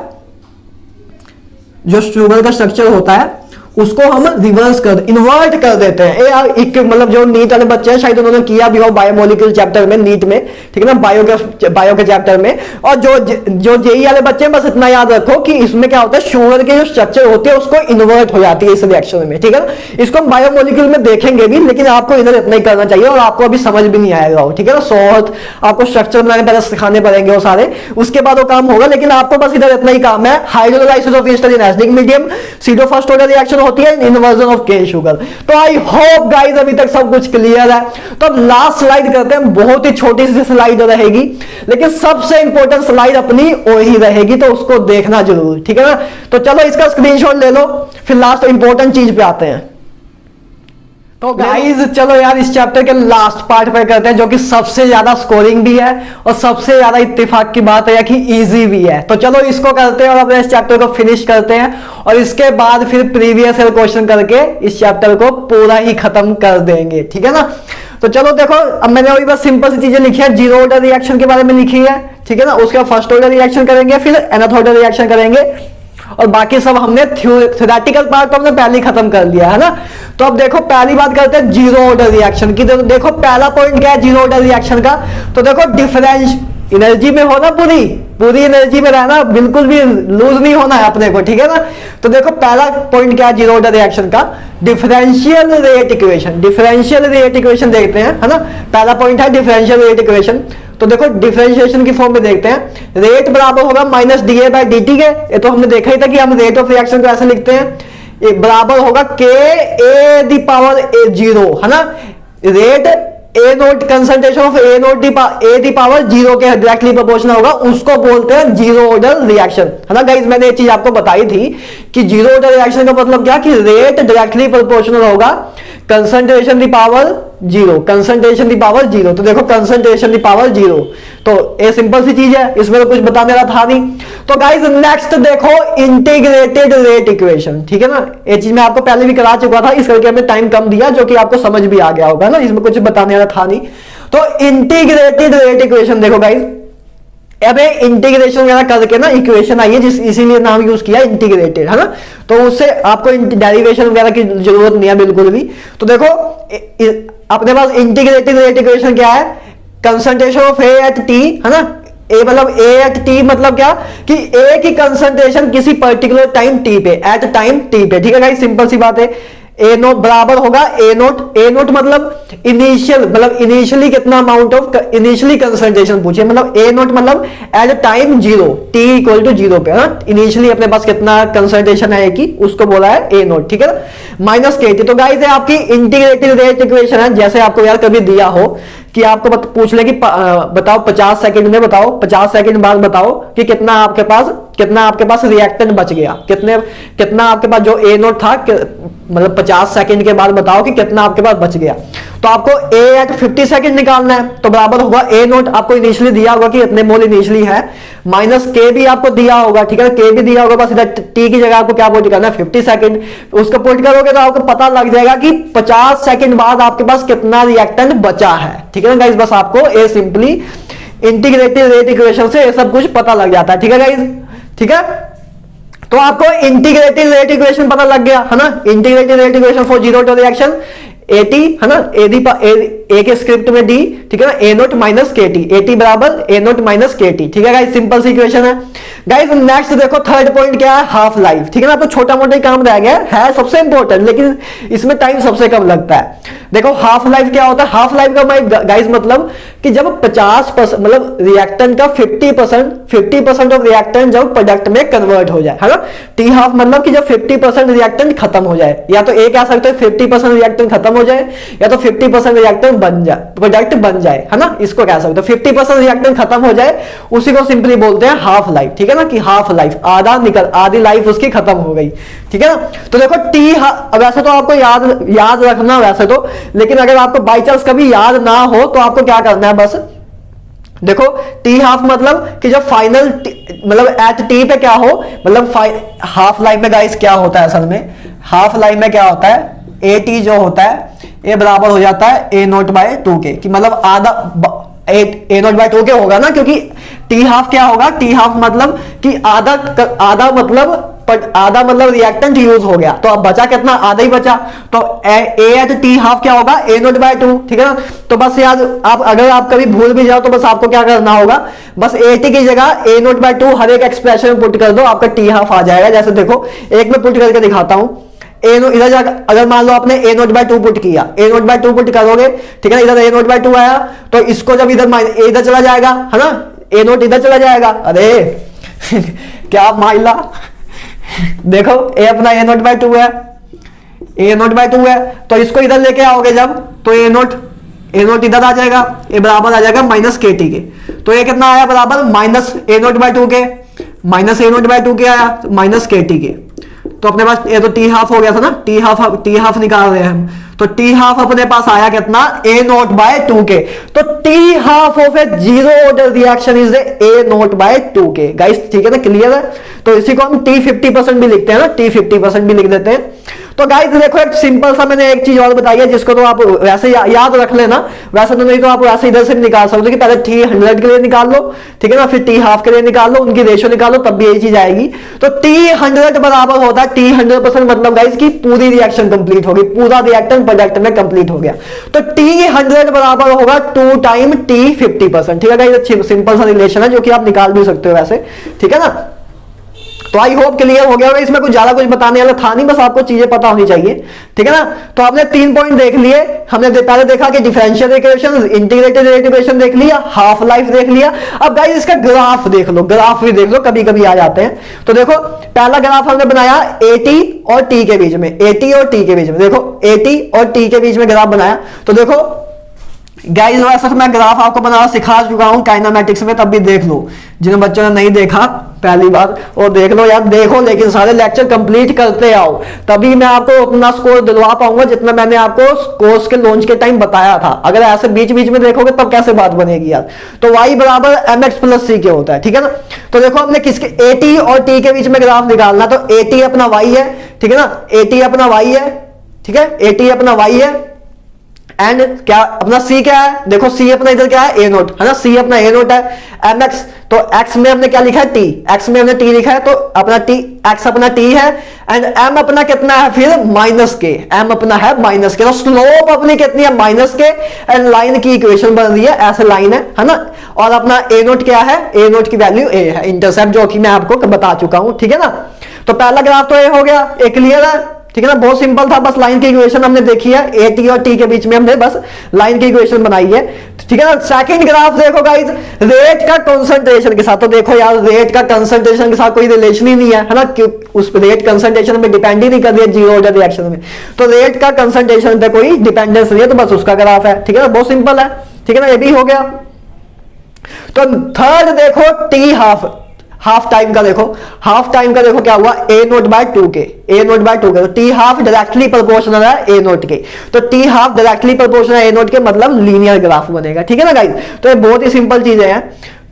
जो शुगर का स्ट्रक्चर होता है उसको हम रिवर्स इन्वर्ट कर देते हैं। यार एक मतलब जो नीट वाले बच्चे हैं शायद उन्होंने किया भी हो बायोमोलिक्यूल चैप्टर में, नीट में, ठीक है ना, बायो के चैप्टर में। और जो जेई वाले बच्चे हैं बस इतना याद रखो कि इसमें क्या होता है, शुगर के जो स्ट्रक्चर होते हैं उसको इन्वर्ट हो जाती है इस रिएक्शन में, ठीक है ना। इसको हम बायोमोलिक्यूल में देखेंगे भी, लेकिन आपको इधर इतना ही करना चाहिए और आपको अभी समझ भी नहीं आएगा, ठीक है ना। शॉर्ट आपको स्ट्रक्चर बनाने पहले सिखाने पड़ेंगे वो सारे, उसके बाद वो काम होगा, लेकिन आपको बस इधर इतना ही काम है। Hydrolysis of ester in acidic medium, pseudo first order reaction होती है इन्वर्जन ऑफ केन शुगर। तो आई होप गाइस अभी तक सब कुछ क्लियर है। तो अब लास्ट स्लाइड करते हैं, बहुत ही छोटी सी स्लाइड रहेगी, लेकिन सबसे इंपॉर्टेंट स्लाइड अपनी वही रहेगी, तो उसको देखना जरूर, ठीक है ना। तो चलो इसका स्क्रीनशॉट ले लो, फिर लास्ट इंपॉर्टेंट चीज पे आते हैं। तो गाइस चलो यार इस चैप्टर के लास्ट पार्ट पे करते हैं, जो कि सबसे ज्यादा स्कोरिंग भी है और सबसे ज्यादा इत्तेफाक की बात है कि इजी भी है। तो चलो इसको करते हैं और अपने इस चैप्टर को फिनिश करते हैं, और इसके बाद फिर प्रीवियस ईयर क्वेश्चन करके इस चैप्टर को पूरा ही खत्म कर देंगे, ठीक है ना। तो चलो देखो, अब मैंने वही बस सिंपल सी चीजें लिखी है, जीरो ऑर्डर रिएक्शन के बारे में लिखी है, ठीक है ना। उसके बाद फर्स्ट ऑर्डर रिएक्शन करेंगे, फिर nth ऑर्डर रिएक्शन करेंगे, और बाकी सब हमने थ्योरेटिकल पार्ट तो हमने पहले ही खत्म कर लिया है ना। तो अब देखो पहली बात करते हैं जीरो ऑर्डर रिएक्शन की। देखो पहला पॉइंट क्या है जीरो ऑर्डर रिएक्शन का, तो देखो डिफरेंस एनर्जी में होना, पूरी एनर्जी में रहना, बिल्कुल भी लूज नहीं होना है अपने को, ठीक है ना। तो देखो पहला पॉइंट क्या है जीरो ऑर्डर रिएक्शन का, differential rate equation. Differential rate equation देखते हैं, है ना। पहला पॉइंट है डिफरेंशियल रेट इक्वेशन। तो देखो डिफरेंशिएशन की फॉर्म में देखते हैं, रेट बराबर होगा माइनस DA बाई DT के। ये तो हमने देखा ही था कि हम रेट ऑफ रिएक्शन को ऐसे लिखते हैं, ये बराबर होगा KA दी पावर A0, है ना। Rate A note concentration of A note A the power 0 के डायरेक्टली प्रोपोर्शनल होगा, उसको बोलते हैं जीरो ऑर्डर रिएक्शन, है ना गाइस। मैंने ये चीज आपको बताई थी कि जीरो ऑर्डर रिएक्शन का मतलब क्या, कि रेट डायरेक्टली प्रोपोर्शनल होगा concentration the power 0, concentration the power 0। तो देखो कंसंट्रेशन दी पावर 0, तो ये सिंपल सी चीज है, इसमें तो कुछ बताने वाला था नहीं। तो गाइस नेक्स्ट देखो इंटीग्रेटेड रेट इक्वेशन, ठीक है ना। ये चीज मैं आपको पहले भी करा चुका था, इस करके हमें टाइम कम दिया, जो कि आपको समझ भी आ गया होगा ना, इसमें कुछ बताने वाला था नहीं। तो इंटीग्रेटेड रेट इक्वेशन देखो गाइस, अब इंटीग्रेशन वगैरह करके ना इक्वेशन आई है, जिस इसीलिए नाम यूज किया इंटीग्रेटेड, है ना। तो उससे आपको डेरिवेशन वगैरह की जरूरत नहीं है बिल्कुल भी। तो देखो अपने पास इंटीग्रेटेड रेट इक्वेशन क्या है, concentration of A at T, है ना। ए मतलब A एट T मतलब क्या, कि A की कंसंट्रेशन किसी पर्टिकुलर टाइम T पे, एट टाइम T पे, ठीक है गाइस, सिंपल सी बात है। ए नोट बराबर होगा ए नोट मतलब इनिशियली कितना अमाउंट ऑफ इनिशियली कंसंट्रेशन पूछिए, मतलब ए नोट मतलब at time 0 t equal to 0 पे ना इनिशियली अपने पास कितना कंसंट्रेशन है कि उसको बोला है ए नोट, ठीक है ना, माइनस के टी। तो गाइस ये आपकी इंटीग्रेटेड रेट इक्वेशन है। जैसे आपको यार कभी दिया हो कि आपको पूछ ले कि बताओ 50 सेकंड में, बताओ 50 सेकंड बाद बताओ कि कितना आपके पास रिएक्टेंट बच गया, कितना आपके पास जो ए नोट था मतलब 50 सेकंड के बाद बताओ कि कितना आपके पास बच गया। तो आपको ए एट 50 सेकंड निकालना है, तो बराबर होगा ए नोट आपको इनिशियली दिया होगा कि इतने मोल इनिशियली है, माइनस के भी आपको दिया होगा, ठीक है, के भी दिया होगा, बस इधर टी की जगह आपको क्या पुट करना है 50 सेकंड, उसको पुट करोगे तो आपको पता लग जाएगा कि 50 सेकंड बाद आपके पास कितना रिएक्टेंट बचा है, ठीक है ना गाइस। बस आपको ए सिंपली इंटीग्रेटेड रेट इक्वेशन से ये सब कुछ पता लग जाता है, ठीक है गाइस, ठीक है। तो आपको इंटीग्रेटेड रेट इक्वेशन पता लग गया है ना, integrated rate equation for zero to reaction A T है ना, ए के स्क्रिप्ट में डी, ठीक है ना, ए नोट माइनस के टी, एटी बराबर ए नोट माइनस के टी, ठीक है गाइस, सिंपल सी इक्वेशन है गाइस। नेक्स्ट देखो थर्ड पॉइंट क्या है, हाफ लाइफ, ठीक है ना। तो छोटा मोटा ही काम रह गया है सबसे इंपॉर्टेंट, लेकिन इसमें टाइम सबसे कम लगता है। देखो हाफ लाइफ क्या होता है, हाफ लाइफ का गाइस मतलब कि जब 50% मतलब रिएक्टेंट का 50% ऑफ रिएक्टेंट जब प्रोडक्ट में कन्वर्ट हो जाए, है ना। टी हाफ मतलब कि जब 50% रिएक्टेंट खत्म हो जाए, या तो ए कह सकते हैं 50% रिएक्टेंट खत्म हो जाए, या तो 50% रिएक्टेंट बन जाए, प्रोडक्ट बन जाए, है ना, इसको कह सकते हो। 50% रिएक्टेंट खत्म हो जाए उसी को सिंपली बोलते हैं हाफ लाइफ, ठीक है ना, कि हाफ लाइफ आधी लाइफ उसकी खत्म हो गई, ठीक है ना। तो देखो टी वैसे तो आपको याद रखना वैसे तो, लेकिन अगर आपको बाई चांस कभी याद ना हो तो आपको क्या करना है, बस देखो टी हाफ मतलब कि जब फाइनल मतलब एट टी पे क्या हो, मतलब हाफ लाइफ में गाइस क्या होता है असल में, हाफ लाइफ में क्या होता है, ए टी जो होता है ए बराबर हो जाता है ए नोट बाय 2 के, कि मतलब आधा ए नोट बाय 2 के होगा ना, क्योंकि टी हाफ क्या होगा, टी हाफ मतलब कि आधा मतलब रिएक्टेंट यूज हो गया, तो अब बचा कितना, आधा ही बचा, तो ए एट टी हाफ क्या होगा ए नोट बाय 2, ठीक है ना। तो बस याद अगर आप कभी भूल भी जाओ तो बस आपको क्या करना होगा, बस ए टी की जगह ए नोट बाय 2 हर एक एक्सप्रेशन में पुट कर दो, आपका टी हाफ आ जाएगा। जैसे देखो एक में पुट करके दिखाता हूं, ए नोट इधर जाकर अगर मान लो आपने ए नोट बाय 2 पुट किया, ए नोट बाय 2 पुट करोगे, ठीक है ना, इधर ए नोट बाय 2 आया, तो इसको जब इधर चला जाएगा, है ना, ए नोट इधर चला जाएगा, अरे क्या माइला देखो ए अपना ए नोट बाय 2 है, ए नोट बाय 2 है, तो इसको इधर लेके आओगे जब, तो ए नोट इधर आ जाएगा, ए बराबर आ जाएगा माइनस के टी के, तो ये कितना आया बराबर माइनस ए नोट बाय 2 के, माइनस ए नोट बाय 2 के आया माइनस के टी के। तो अपने पास ये तो टी हाफ हो गया था ना, टी हाफ निकाल रहे हैं हम, तो टी हाफ अपने पास आया कितना ए नोट बाय 2 के, तो t half of a zero order reaction is A naught by 2 k guys, ठीक है ना, क्लियर है। तो इसी को हम टी 50% भी लिखते हैं ना, टी 50% भी लिख देते हैं। तो गाइस देखो एक सिंपल सा मैंने एक चीज और बताई है जिसको तो आप वैसे याद रख लेना, वैसे तो नहीं तो आप वैसे इधर से निकाल सकते हो कि पहले टी 100 के लिए निकाल लो, ठीक है ना, फिर टी हाफ के लिए निकाल लो, उनकी रेशियो निकालो, तब भी यही चीज आएगी। तो टी 100 बराबर होता है टी 100% मतलब गाइस की पूरी रिएक्शन कंप्लीट होगी, पूरा रिएक्टेंट प्रोडक्ट में कंप्लीट हो गया, तो टी 100 बराबर होगा 2 टाइम टी 50%, ठीक है गाइस, सिंपल सा रिलेशन है जो कि आप निकाल भी सकते हो वैसे, ठीक है ना। तो आई होप क्लियर हो गया होगा, इसमें कुछ ज्यादा कुछ बताने वाला था नहीं, बस आपको चीजें पता होनी चाहिए, ठीक है ना। तो आपने 3 पॉइंट देख लिए, हमने पहले देखा कि differential equation, integrated rate equation देख लिया, हाफ लाइफ देख लिया। अब गाइस इसका ग्राफ देख लो, ग्राफ भी देख लो, कभी कभी आ जाते हैं। तो देखो पहला ग्राफ हमने बनाया एटी और टी के बीच में, एटी और टी के बीच में, देखो एटी और टी के बीच में ग्राफ बनाया। तो देखो गाइस वैसे तो मैं ग्राफ आपको बनाना सिखा चुका हूं काइनेमैटिक्स में, तब भी देख लो, जिन बच्चों ने नहीं देखा पहली बार और देख लो यार, देखो लेकिन सारे लेक्चर कंप्लीट करते आओ, तभी मैं आपको उतना स्कोर दिलवा पाऊंगा जितना मैंने आपको कोर्स के लॉन्च के टाइम बताया था। अगर ऐसे बीच बीच में देखोगे तब कैसे बात बनेगी यार। तो y बराबर mx प्लस सी के होता है, ठीक है ना। तो देखो हमने किसके एटी और टी के बीच में ग्राफ निकालना, तो एटी अपना y है, ठीक है ना, एटी अपना y है, ठीक है, एटी अपना y है, एंड क्या अपना c क्या है, देखो c अपना इधर क्या है ए नोट, है ना, c अपना ए नोट है, mx तो x में हमने क्या लिखा है t, x में हमने t लिखा है, तो अपना t x अपना t है, एंड m अपना कितना है फिर माइनस के, m अपना है माइनस के, तो स्लोप अपनी कितनी है माइनस के, एंड लाइन की इक्वेशन बन रही है ऐसे लाइन है ना, और अपना ए नोट क्या है, ए नोट की वैल्यू a है, इंटरसेप्ट जो कि मैं आपको बता चुका हूं, ठीक है ना। तो पहला ग्राफ तो ये हो गया, ये क्लियर है, ठीक है ना, बहुत सिंपल था, बस लाइन की इक्वेशन हमने देखी है, ए टी और टी के बीच में हमने बस लाइन की इक्वेशन बनाई है, ठीक है ना। सेकंड ग्राफ देखो गाइस, रेट का कंसंट्रेशन के साथ, तो देखो यार रेट का कंसंट्रेशन के साथ कोई रिलेशन ही नहीं है, है ना, उस रेट कंसंट्रेशन में डिपेंड ही नहीं कर रही है जीरो ऑर्डर रिएक्शन में, तो रेट का कंसंट्रेशन पे कोई डिपेंडेंस नहीं है, तो बस उसका ग्राफ है, ठीक है ना, बहुत सिंपल है, ठीक है ना, ये भी हो गया। तो थर्ड देखो टी हाफ टाइम का देखो, हाफ टाइम का देखो क्या हुआ, ए नोट बाय टू के, ए नोट बाय टू के, तो टी हाफ डायरेक्टली प्रोपोर्शनल है ए नोट के, तो टी हाफ डायरेक्टली प्रोपोर्शनल है ए नोट के, मतलब लीनियर ग्राफ बनेगा, ठीक है ना गाइस। तो ये बहुत ही सिंपल चीजें हैं,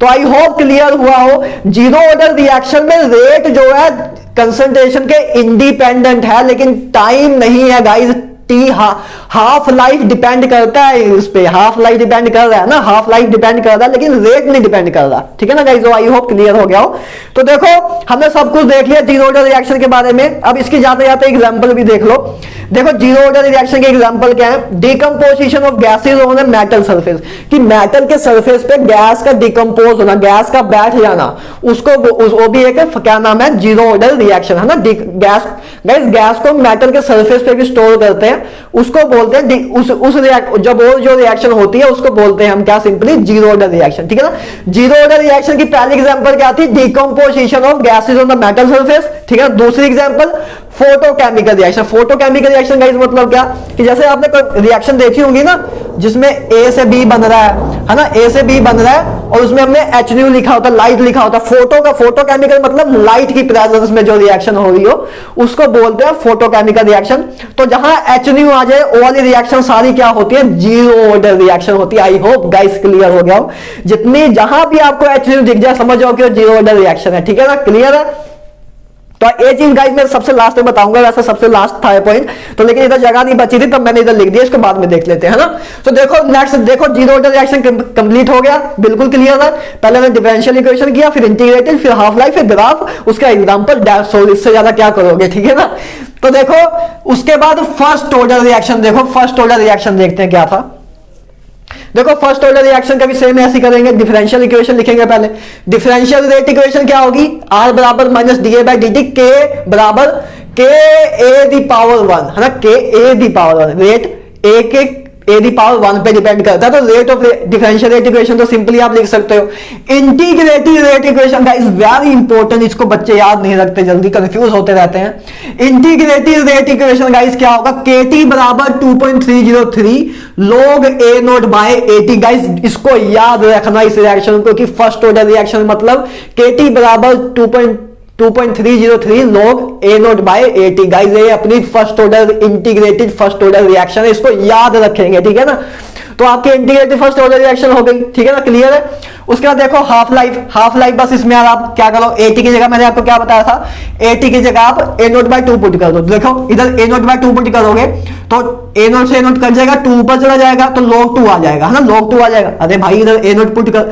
तो आई होप क्लियर हुआ हो। जीरो ऑर्डर रिएक्शन में रेट जो है कंसंट्रेशन के इंडिपेंडेंट है, लेकिन टाइम नहीं है guys, T half life depend करता है इस पे, हाफ लाइफ डिपेंड कर रहा है ना, हाफ लाइफ डिपेंड कर रहा है, लेकिन रेट नहीं डिपेंड कर रहा, ठीक है ना गाइस। आई होप क्लियर हो गया हो। तो देखो हमने सब कुछ देख लिया जीरो ऑर्डर रिएक्शन के बारे में, अब इसकी जाते जाते एग्जांपल भी देख लो। देखो जीरो ऑर्डर रिएक्शन के एग्जांपल क्या है, decomposition of gases on a metal surface, कि मेटल के सरफेस पे गैस का डिकम्पोज होना, गैस का बैठ जाना, उसको वो भी एक क्या नाम है, जीरो ऑर्डर रिएक्शन, है ना। गैस को मेटल के सरफेस पे भी स्टोर करते हैं, उसको बोलते हैं जब वो जो रिएक्शन होती है उसको बोलते हैं हम क्या, सिंपली जीरो ऑर्डर रिएक्शन, ठीक है ना। जीरो ऑर्डर रिएक्शन की पहली एग्जांपल क्या थी, decomposition of gases on the metal surface, ठीक है ना। दूसरी example photochemical reaction, photochemical reaction guys मतलब क्या, कि जैसे आपने कोई रिएक्शन देखी होगी ना जिसमें ए से बी बन रहा है ना, ए से बी बन रहा है और उसमें हमने HNO लिखा होता है, लाइट लिखा होता है, फोटोकेमिकल मतलब लाइट की प्रेजेंस में जो रिएक्शन हो रही हो उसको बोलते हैं फोटोकेमिकल रिएक्शन। तो जहां HNO आ जाए वो वाली रिएक्शन सारी क्या होती है, जीरो ऑर्डर रिएक्शन होती है। आई होप गाइस क्लियर हो गया हो, जितनी जहां भी आपको HNO दिख जाए समझ जाओ कि जीरो ऑर्डर रिएक्शन है, ठीक है ना, क्लियर है। तो ये चीज गाइस मैं सबसे लास्ट में बताऊंगा, वैसे सबसे लास्ट था पॉइंट, तो लेकिन इधर जगह नहीं बची थी तब मैंने इधर लिख दिया, इसको बाद में देख लेते हैं, है ना। तो देखो नेक्स्ट देखो जीरो ऑर्डर रिएक्शन कंप्लीट हो गया, बिल्कुल क्लियर है। पहले मैंने डिफरेंशियल इक्वेशन किया, फिर इंटीग्रेटेड, फिर हाफ लाइफ, फिर ग्राफ, उसका एग्जांपल डैश सोल्व, इससे ज्यादा क्या करोगे, ठीक है ना। तो देखो उसके बाद फर्स्ट ऑर्डर रिएक्शन, देखो फर्स्ट ऑर्डर रिएक्शन देखते हैं क्या था। देखो फर्स्ट ऑर्डर रिएक्शन का भी सेम ऐसे करेंगे, डिफरेंशियल इक्वेशन लिखेंगे पहले। डिफरेंशियल रेट इक्वेशन क्या होगी, R बराबर minus DA by dt, K बराबर K A दी पावर 1, है ना, K A the power 1, rate A के A दी पावर 1 पे डिपेंड करता है, तो rate of differential rate equation तो सिंपली आप लिख सकते हो। Integrated rate equation guys very important, इसको बच्चे याद नहीं रखते, जल्दी कंफ्यूज होते रहते हैं। इंटीग्रेटेड रेट इक्वेशन गाइस क्या होगा, KT बराबर 2.303 log A naught by AT, guys इसको याद रखना इस रिएक्शन को, कि फर्स्ट ऑर्डर रिएक्शन मतलब KT बराबर 2.303 log A naught by AT, guys ये अपनी first order integrated first order reaction है, इसको याद रखेंगे, ठीक है ना। तो आपके इंटीग्रेटेड फर्स्ट ऑर्डर रिएक्शन हो गई, ठीक है ना, क्लियर है। उसके बाद देखो हाफ लाइफ, बस इसमें यार आप क्या करो, AT की जगह मैंने आपको क्या बताया था, AT की जगह आप A नोट बाय 2 पुट कर दो। देखो इधर A नोट बाय 2 पुट करोगे तो A नोट से A नोट कट जाएगा, 2 ऊपर चला जाएगा तो log 2 आ जाएगा, है ना, log 2 आ जाएगा। अरे भाई इधर A नोट पुट कर,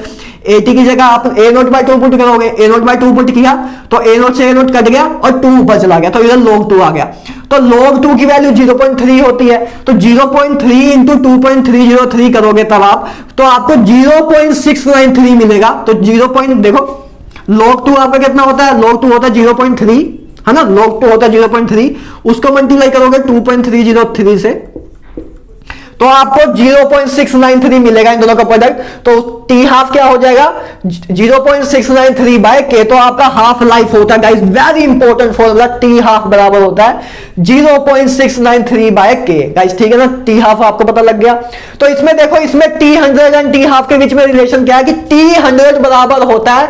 AT की जगह आप A नोट बाय 2 पुट करोगे, A नोट बाय 2 पुट किया तो A नोट से A नोट कट गया और 2 ऊपर चला गया, तो इधर log 2 आ गया। तो log 2 की वैल्यू 0.3 होती है, तो 0.3 इंटू 2.303 करोगे तब आप, तो आपको 0.693 मिलेगा। तो 0. देखो log 2 आपका कितना होता है, log 2 होता है 0.3, है ना, log 2 होता है 0.3, उसको मल्टीप्लाई करोगे 2.303 से तो आपको 0.693 मिलेगा इन दोनों का प्रोडक्ट। तो टी हाफ क्या हो जाएगा, 0.693 बाय के, तो आपका हाफ लाइफ होता है guys, very important formula, T half बराबर होता है 0.693 बाय के गाइस, ठीक है ना। टी हाफ आपको पता लग गया। तो इसमें देखो, इसमें T100 एंड टी हाफ के बीच में रिलेशन क्या है, कि T100 बराबर होता है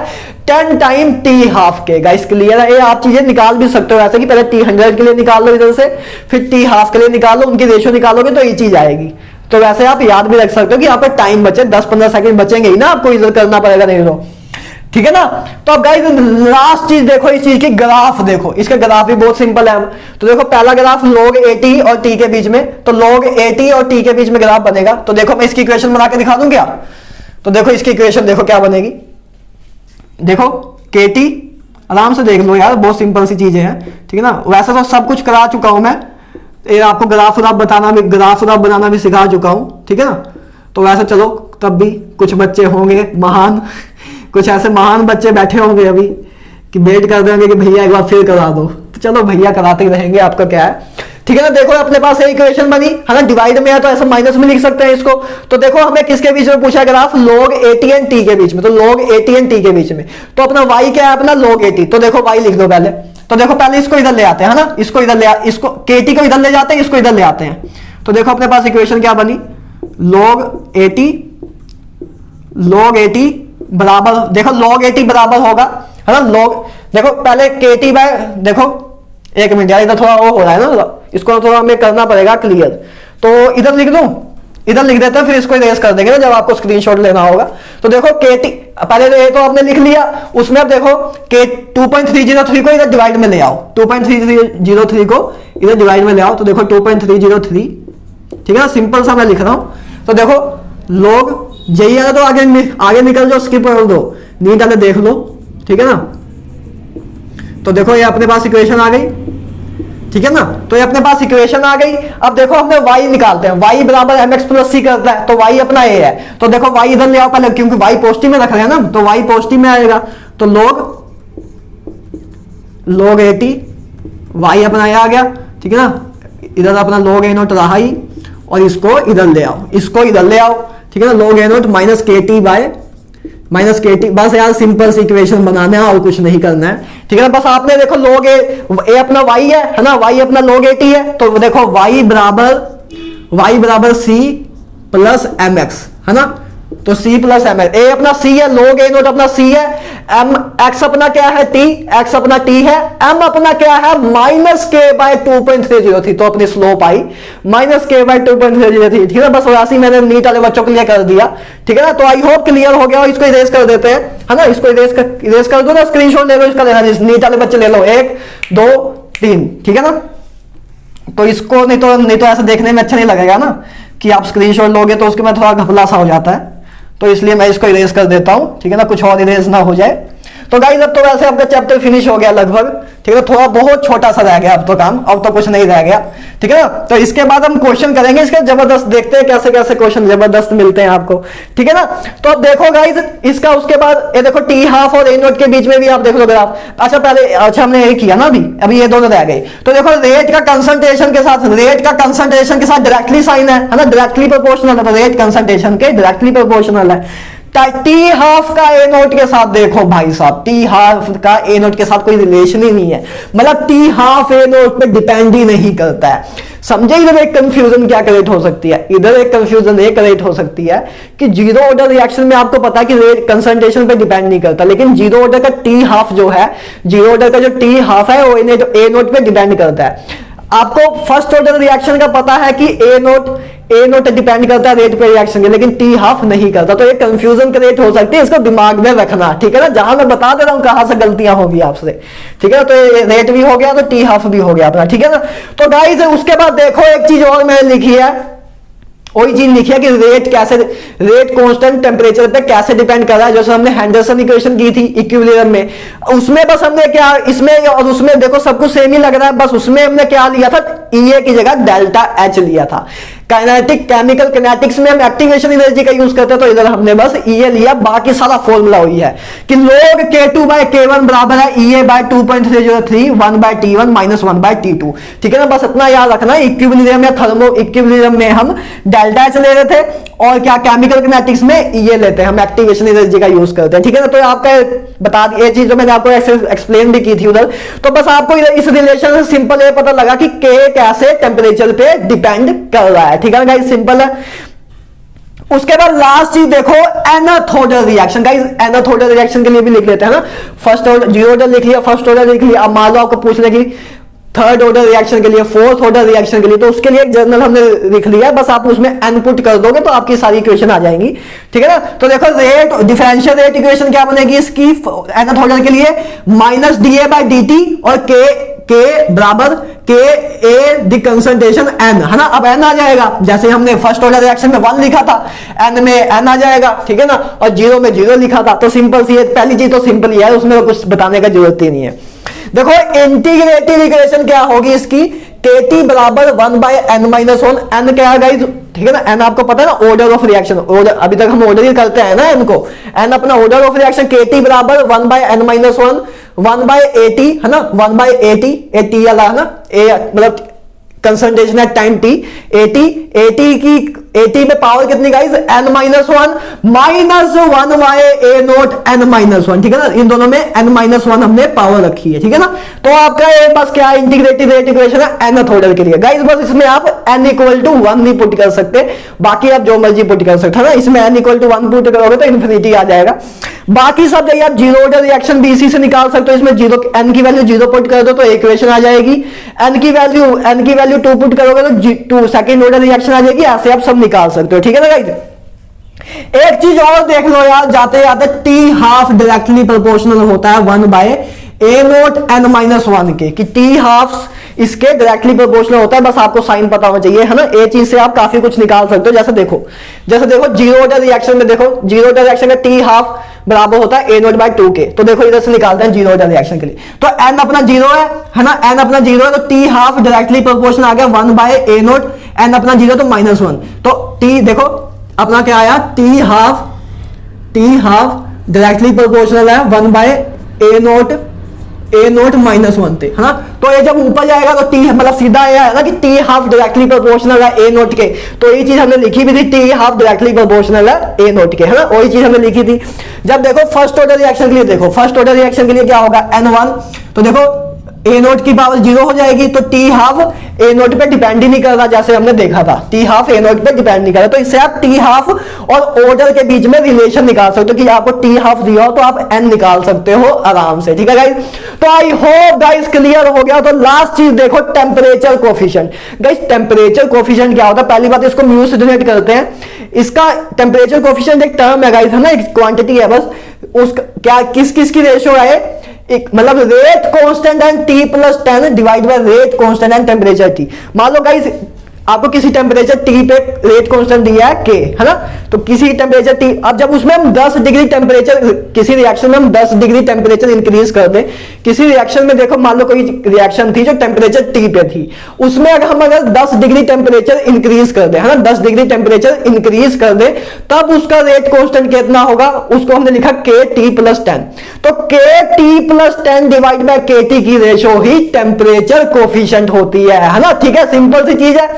10 टाइम टी हाफ के, गाइस क्लियर है। ये आप चीजें निकाल भी सकते हो ऐसे, कि पहले T100 के लिए निकाल लो इधर से, फिर टी हाफ के लिए निकाल लो, उनकी रेशियो निकालोगे तो ये चीज आएगी। तो वैसे आप याद भी रख सकते हो कि आपका टाइम बचे 10-15 सेकंड बचेंगे ही ना, आपको इधर करना पड़ेगा नहीं तो, ठीक है ना। तो अब गाइस लास्ट चीज देखो, इस चीज की ग्राफ देखो, इसका ग्राफ भी बहुत सिंपल है। तो देखो पहला ग्राफ log AT और T के बीच में, तो log AT और T के बीच में ग्राफ बनेगा। तो देखो मैं इसकी इक्वेशन बना के दिखा दूं क्या, तो देखो इसकी इक्वेशन देखो क्या बनेगी, देखो KT, आराम से देख लो यार, बहुत सिंपल सी चीजें हैं, ठीक है ना। वैसे तो सब कुछ करा चुका हूं मैं, ये आपको ग्राफ बनाना भी सिखा चुका हूं, ठीक है ना। तो वैसे चलो तब भी कुछ बच्चे होंगे महान, कुछ ऐसे महान बच्चे बैठे होंगे अभी कि वेट कर देंगे कि भैया एक बार फिर करा दो, तो चलो भैया कराते ही रहेंगे, आपका क्या है। ठीक है ना। देखो अपने पास इक्वेशन बनी है ना, डिवाइड में है तो ऐसा माइनस में लिख सकते हैं इसको। तो देखो हमें किसके बीच में पूछा ग्राफ, log 80 एंड t के बीच में, तो log 80 एंड t के बीच में, तो अपना y क्या है, अपना log 80। तो देखो y लिख दो पहले, तो देखो पहले इसको इधर ले आते हैं है ना, इसको इधर ले, इसको kt को इधर ले जाते हैं, इसको इधर ले आते हैं। तो देखो अपने पास इक्वेशन क्या बनी, log 80 बराबर, देखो log 80 बराबर होगा है ना, log, देखो पहले kt बाय, देखो एक मिनट यार इधर थोड़ा वो हो रहा है ना, इसको थोड़ा हमें करना पड़ेगा क्लियर। तो इधर लिख दूं, इधर लिख देते हैं, फिर इसको इरेज कर देंगे ना जब आपको स्क्रीनशॉट लेना होगा। तो देखो kt पहले तो ये तो आपने लिख लिया, उसमें अब देखो k 2.303 को इधर डिवाइड में ले आओ, 2.303 को इधर डिवाइड में ले आओ। तो देखो 2.303, ठीक है ना, सिंपल सा मैं लिख रहा हूं। तो देखो log यही है ना, तो आगे निकल जाओ, स्किप कर दो, नीट वाले देख लो, ठीक है ना। तो देखो ये अपने पास इक्वेशन आ गई, ठीक है ना, तो ये अपने पास इक्वेशन आ गई। अब देखो हमने y निकालते हैं, y बराबर mx प्लस सी करता है, तो y अपना a है। तो देखो y इधर ले आओ पहले, क्योंकि y पॉजिटिव में रख रहे हैं ना, तो y पॉजिटिव में आएगा। तो log 80 y अपना a आ गया, ठीक है ना, इधर अपना log a नोट रहा ही, और इसको इधर ले आओ, इसको इधर ले आओ, ठीक है ना, log a note minus kt, बस यार सिंपल सी इक्वेशन बनाना है और कुछ नहीं करना है, ठीक है ना। बस आपने देखो log a अपना y है ना, y अपना log 80 है, तो देखो y बराबर c प्लस mx है ना, तो c प्लस mx, a अपना c है, log a नोट अपना c है, m x अपना क्या है t, x अपना t है, m अपना क्या है माइनस k बाय 2.303, तो अपनी स्लोप आई माइनस k बाय 2.303, ठीक है ना। बस राशि मैंने नीट वाले बच्चों के लिए कर दिया, ठीक है ना। तो आई होप क्लियर हो गया, और इसको इरेज कर देते हैं है ना, इसको इरेज कर दो ना, स्क्रीनशॉट ले लो इसका, लेना नीट वाले बच्चे ले लो, 1 2 3, ठीक है ना। तो इसको नहीं तो ऐसा देखने में अच्छा नहीं लगेगा ना कि आप स्क्रीनशॉट लोगे, तो उसके में थोड़ा घपला सा हो जाता है, तो इसलिए मैं इसको इरेज कर देता हूं, ठीक है ना, कुछ और इरेज ना हो जाए। तो गाइस अब तो वैसे आपका चैप्टर फिनिश हो गया लगभग, ठीक है, थोड़ा बहुत छोटा सा रह गया अब तो काम, अब तो कुछ नहीं रह गया, ठीक है ना। तो इसके बाद हम क्वेश्चन करेंगे इसके जबरदस्त, देखते हैं कैसे कैसे क्वेश्चन जबरदस्त मिलते हैं आपको, ठीक है ना। तो अब देखो गाइस इसका, उसके बाद ये देखो टी हाफ और ए नोट के बीच में भी आप देख लो ग्राफ। अच्छा पहले, अच्छा हमने ये किया ना, अभी ये दोनों रह गए। तो देखो रेट का कंसंट्रेशन के साथ डायरेक्टली साइन है ना, डायरेक्टली प्रोपोर्शनल है, तो रेट कंसंट्रेशन के डायरेक्टली प्रोपोर्शनल है। टी हाफ का ए नोट के साथ देखो भाई साहब, टी हाफ का ए नोट के साथ कोई रिलेशन ही नहीं है, मतलब टी हाफ ए नोट पे डिपेंड ही नहीं करता है, समझे। इधर एक कंफ्यूजन क्या क्रिएट हो सकती है, इधर एक कंफ्यूजन ये क्रिएट हो सकती है कि जीरो ऑर्डर रिएक्शन में आपको पता है कि रेट कंसंट्रेशन पे डिपेंड नहीं करता, लेकिन जीरो ऑर्डर का टी हाफ जो है, जीरो ऑर्डर का जो टी हाफ है वो ए नोट पे डिपेंड करता है। आपको फर्स्ट ऑर्डर रिएक्शन का पता है कि ए नोट डिपेंड करता है रेट पे रिएक्शन के, लेकिन टी हाफ नहीं करता, तो ये कंफ्यूजन क्रिएट हो सकती है, इसको दिमाग में रखना, ठीक है ना। जहां मैं बता दे रहा हूं कहां से गलतियां होगी आपसे, ठीक है। तो रेट भी हो गया, तो टी हाफ भी हो गया अपना, ठीक है ना। तो गाइस उसके बाद देखो एक चीज और मैंने लिखी है, वही चीज लिखी है कि रेट कांस्टेंट टेम्परेचर पे कैसे डिपेंड कर रहा है, जैसे हमने हैंडरसन इक्वेशन की थी इक्विलिब्रियम में, उसमें बस हमने क्या, इसमें और उसमें देखो सब कुछ सेम ही लग रहा है, बस उसमें हमने क्या लिया था, EA की जगह डेल्टा H लिया था। केमिकल किनेटिक्स में हम एक्टिवेशन एनर्जी का यूज करते हैं, तो इधर हमने बस EA लिया, बाकी सारा फॉर्मूला वही है कि log K2 बाय K1 बराबर है EA by 2.303 1 by T1 minus 1 by T2, ठीक है ना। बस इतना याद रखना, इक्विलिब्रियम या थर्मो इक्विलिब्रियम में हम डेल्टा H ले रहे थे, और क्या केमिकल किनेटिक्स में EA लेते हैं, हम एक्टिवेशन एनर्जी का यूज करते हैं, ठीक है ना। तो आपका बता दी ये चीज जो मैंने आपको एक्सप्लेन भी की थी उधर, तो बस आपको इस रिलेशन से सिंपल ये पता लगा कि K कैसे टेम्परेचर पे डिपेंड कर रहा है, ठीक है गाइस, सिंपल है। उसके बाद लास्ट चीज देखो nth order reaction, guys nth order reaction के लिए भी लिख लेते हैं ना, फर्स्ट ऑर्डर जीरो ऑर्डर लिख लिया, फर्स्ट ऑर्डर लिख लिया, अब मान लो आपको पूछ लेगी थर्ड ऑर्डर रिएक्शन के लिए, फोर्थ ऑर्डर रिएक्शन के लिए, तो उसके लिए एक जर्नल हमने लिख लिया है, बस आप उसमें इनपुट कर दोगे तो आपकी सारी इक्वेशन आ जाएंगी, ठीक है ना। तो देखो रेट डिफरेंशियल रेट इक्वेशन क्या बनेगी इसकी nth ऑर्डर के लिए, माइनस DA बाय DT और K बराबर K A the concentration N, है ना। अब N आ जाएगा, जैसे हमने फर्स्ट ऑर्डर रिएक्शन में 1 लिखा था, N में N आ जाएगा, ठीक है ना, और 0 में 0 लिखा था, तो सिंपल सी पहली चीज तो सिंपल ही है, उसमें तो कुछ बताने का जरूरत ही नहीं है। देखो इंटीग्रेटिव इक्वेशन क्या होगी इसकी, KT बराबर 1 बाय N माइनस 1, N क्या है गाइस, ठीक है ना, N आपको पता है ना, ऑर्डर ऑफ रिएक्शन, ऑर्डर अभी तक हम ऑर्डर ही करते हैं ना N को, N अपना ऑर्डर ऑफ रिएक्शन, KT बराबर 1 by N minus 1 1 by AT, है ना, 1 बाय AT, AT वाला है ना, A मतलब कंसंट्रेशन एट टाइम टी 80 में पावर कितनी guys, n minus one by A note n minus one, ठीक है ना, इन दोनों में n माइनस वन हमने पावर रखी है, ठीक है ना। तो आपका ये बस क्या इंटीग्रेटेड रेट इक्वेशन है nth ऑर्डर के लिए गाइस। बस इसमें आप n इक्वल टू 1 नहीं पुट कर सकते, बाकी आप जो मर्जी पुट कर सकते हैं ना। इसमें n इक्वल टू 1 पुट करोगे तो इन्फिनिटी आ जाएगा। बाकी सब जगह आप जीरो ऑर्डर रिएक्शन भी इसी से निकाल सकते हो। इसमें जीरो n की वैल्यू जीरो पुट कर दो तो इक्वेशन आ जाएगी, n की वैल्यू 2 पुट करोगे तो सेकंड ऑर्डर रिएक्शन आ जाएगी। ऐसे आप सब निकाल सकते हो, ठीक है ना गाइस। एक चीज और देख लो यार, जाते जाते टी हाफ डायरेक्टली प्रोपोर्शनल होता है 1 बाय ए नोट n माइनस वन के, कि टी हाफ इसके डायरेक्टली प्रोपोर्शनल होता है। बस आपको साइन पता होना चाहिए, है ना। ये चीज से आप काफी कुछ निकाल सकते हो। जैसे देखो जीरो ऑर्डर रिएक्शन में देखो, जीरो ऑर्डर रिएक्शन का टी हाफ बराबर होता है ए नोट बाय 2 के। तो देखो इधर से निकालते हैं जीरो ऑर्डर रिएक्शन के लिए, तो n अपना जीरो है ना, n अपना जीरो है तो टी हाफ डायरेक्टली प्रोपोर्शनल आ गया 1 बाय ए नोट, n अपना जीरो तो माइनस वन, तो टी देखो अपना क्या आया, टी हाफ डायरेक्टली प्रोपोर्शनल है 1 बाय ए नोट माइनस वन थे, है ना। तो ये जब ऊपर जाएगा तो टी मतलब सीधा ये आएगा कि टी हाफ डायरेक्टली प्रोपोर्शनल है ए नोट के। तो ये चीज हमने लिखी भी थी, टी हाफ डायरेक्टली प्रोपोर्शनल है ए नोट के, है ना। वही चीज हमने लिखी थी। जब देखो फर्स्ट ऑर्डर रिएक्शन के लिए, देखो फर्स्ट ऑर्डर रिएक्शन के लिए क्या होगा n1, तो देखो ए नोट की पावर जीरो हो जाएगी, तो टी हाफ ए नोट पे डिपेंड ही नहीं कर रहा, जैसे हमने देखा था टी हाफ ए नोट पे डिपेंड नहीं कर रहा। तो इससे आप टी हाफ और ऑर्डर के बीच में रिलेशन निकाल सकते हो कि आपको टी हाफ दिया हो तो आप n निकाल सकते हो आराम से, ठीक है गाइस। तो आई होप गाइस क्लियर हो गया। तो लास्ट चीज देखो temperature coefficient. Guys temperature coefficient क्या होता है, पहली बात इसको म्यू से डिनोट करते हैं। इसका टेम्परेचर कोफिशिएंट एक टर्म है गाइस, है ना, एक क्वांटिटी है बस। उसका क्या किस की रेशियो है, एक मतलब rate constant and T plus 10 divide by rate constant and temperature T. मान लो गाइस आपको किसी टेम्परेचर टी पे रेट कांस्टेंट दिया है के, है ना, तो किसी टेम्परेचर टी, अब जब उसमें हम 10 डिग्री टेम्परेचर, किसी रिएक्शन में हम 10 डिग्री टेम्परेचर इंक्रीज कर दें, किसी रिएक्शन में देखो मान लो कोई रिएक्शन थी जो टेम्परेचर टी पे थी, उसमें अगर 10 डिग्री टेम्परेचर इंक्रीज कर दे, है ना, 10 डिग्री टेम्परेचर इंक्रीज कर दे, तब उसका रेट कांस्टेंट कितना होगा, उसको हमने लिखा के टी प्लस 10। तो के टी प्लस 10 डिवाइड बाय के टी की रेशो ही टेम्परेचर कोफिशिएंट होती है ना। ठीक है, सिंपल सी चीज है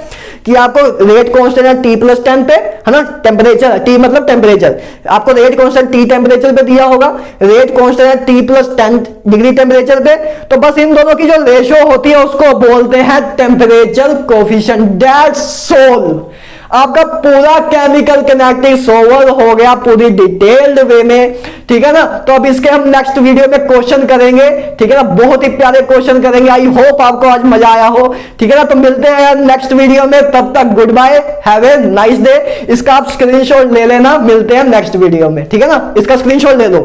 कि आपको रेट कांस्टेंट है टी प्लस 10 पे, है ना, टेम्परेचर टी मतलब टेम्परेचर, आपको रेट कांस्टेंट टी टेम्परेचर पे दिया होगा, रेट कांस्टेंट है टी प्लस 10 डिग्री टेम्परेचर पे, तो बस इन दोनों की जो रेशो होती है उसको बोलते हैं टेम्परेचर कोफिशिएंट। That's all. आपका पूरा केमिकल किनेटिक्स ओवर हो गया पूरी डिटेल्ड वे में, ठीक है ना। तो अब इसके हम नेक्स्ट वीडियो में क्वेश्चन करेंगे, ठीक है ना, बहुत ही प्यारे क्वेश्चन करेंगे। आई होप आपको आज मजा आया हो, ठीक है ना। तो मिलते हैं नेक्स्ट वीडियो में, तब तक good bye, have a nice day. इसका आप स्क्रीनशॉट ले लेना, मिलते हैं नेक्स्ट वीडियो में, ठीक है ना, इसका स्क्रीनशॉट ले लो।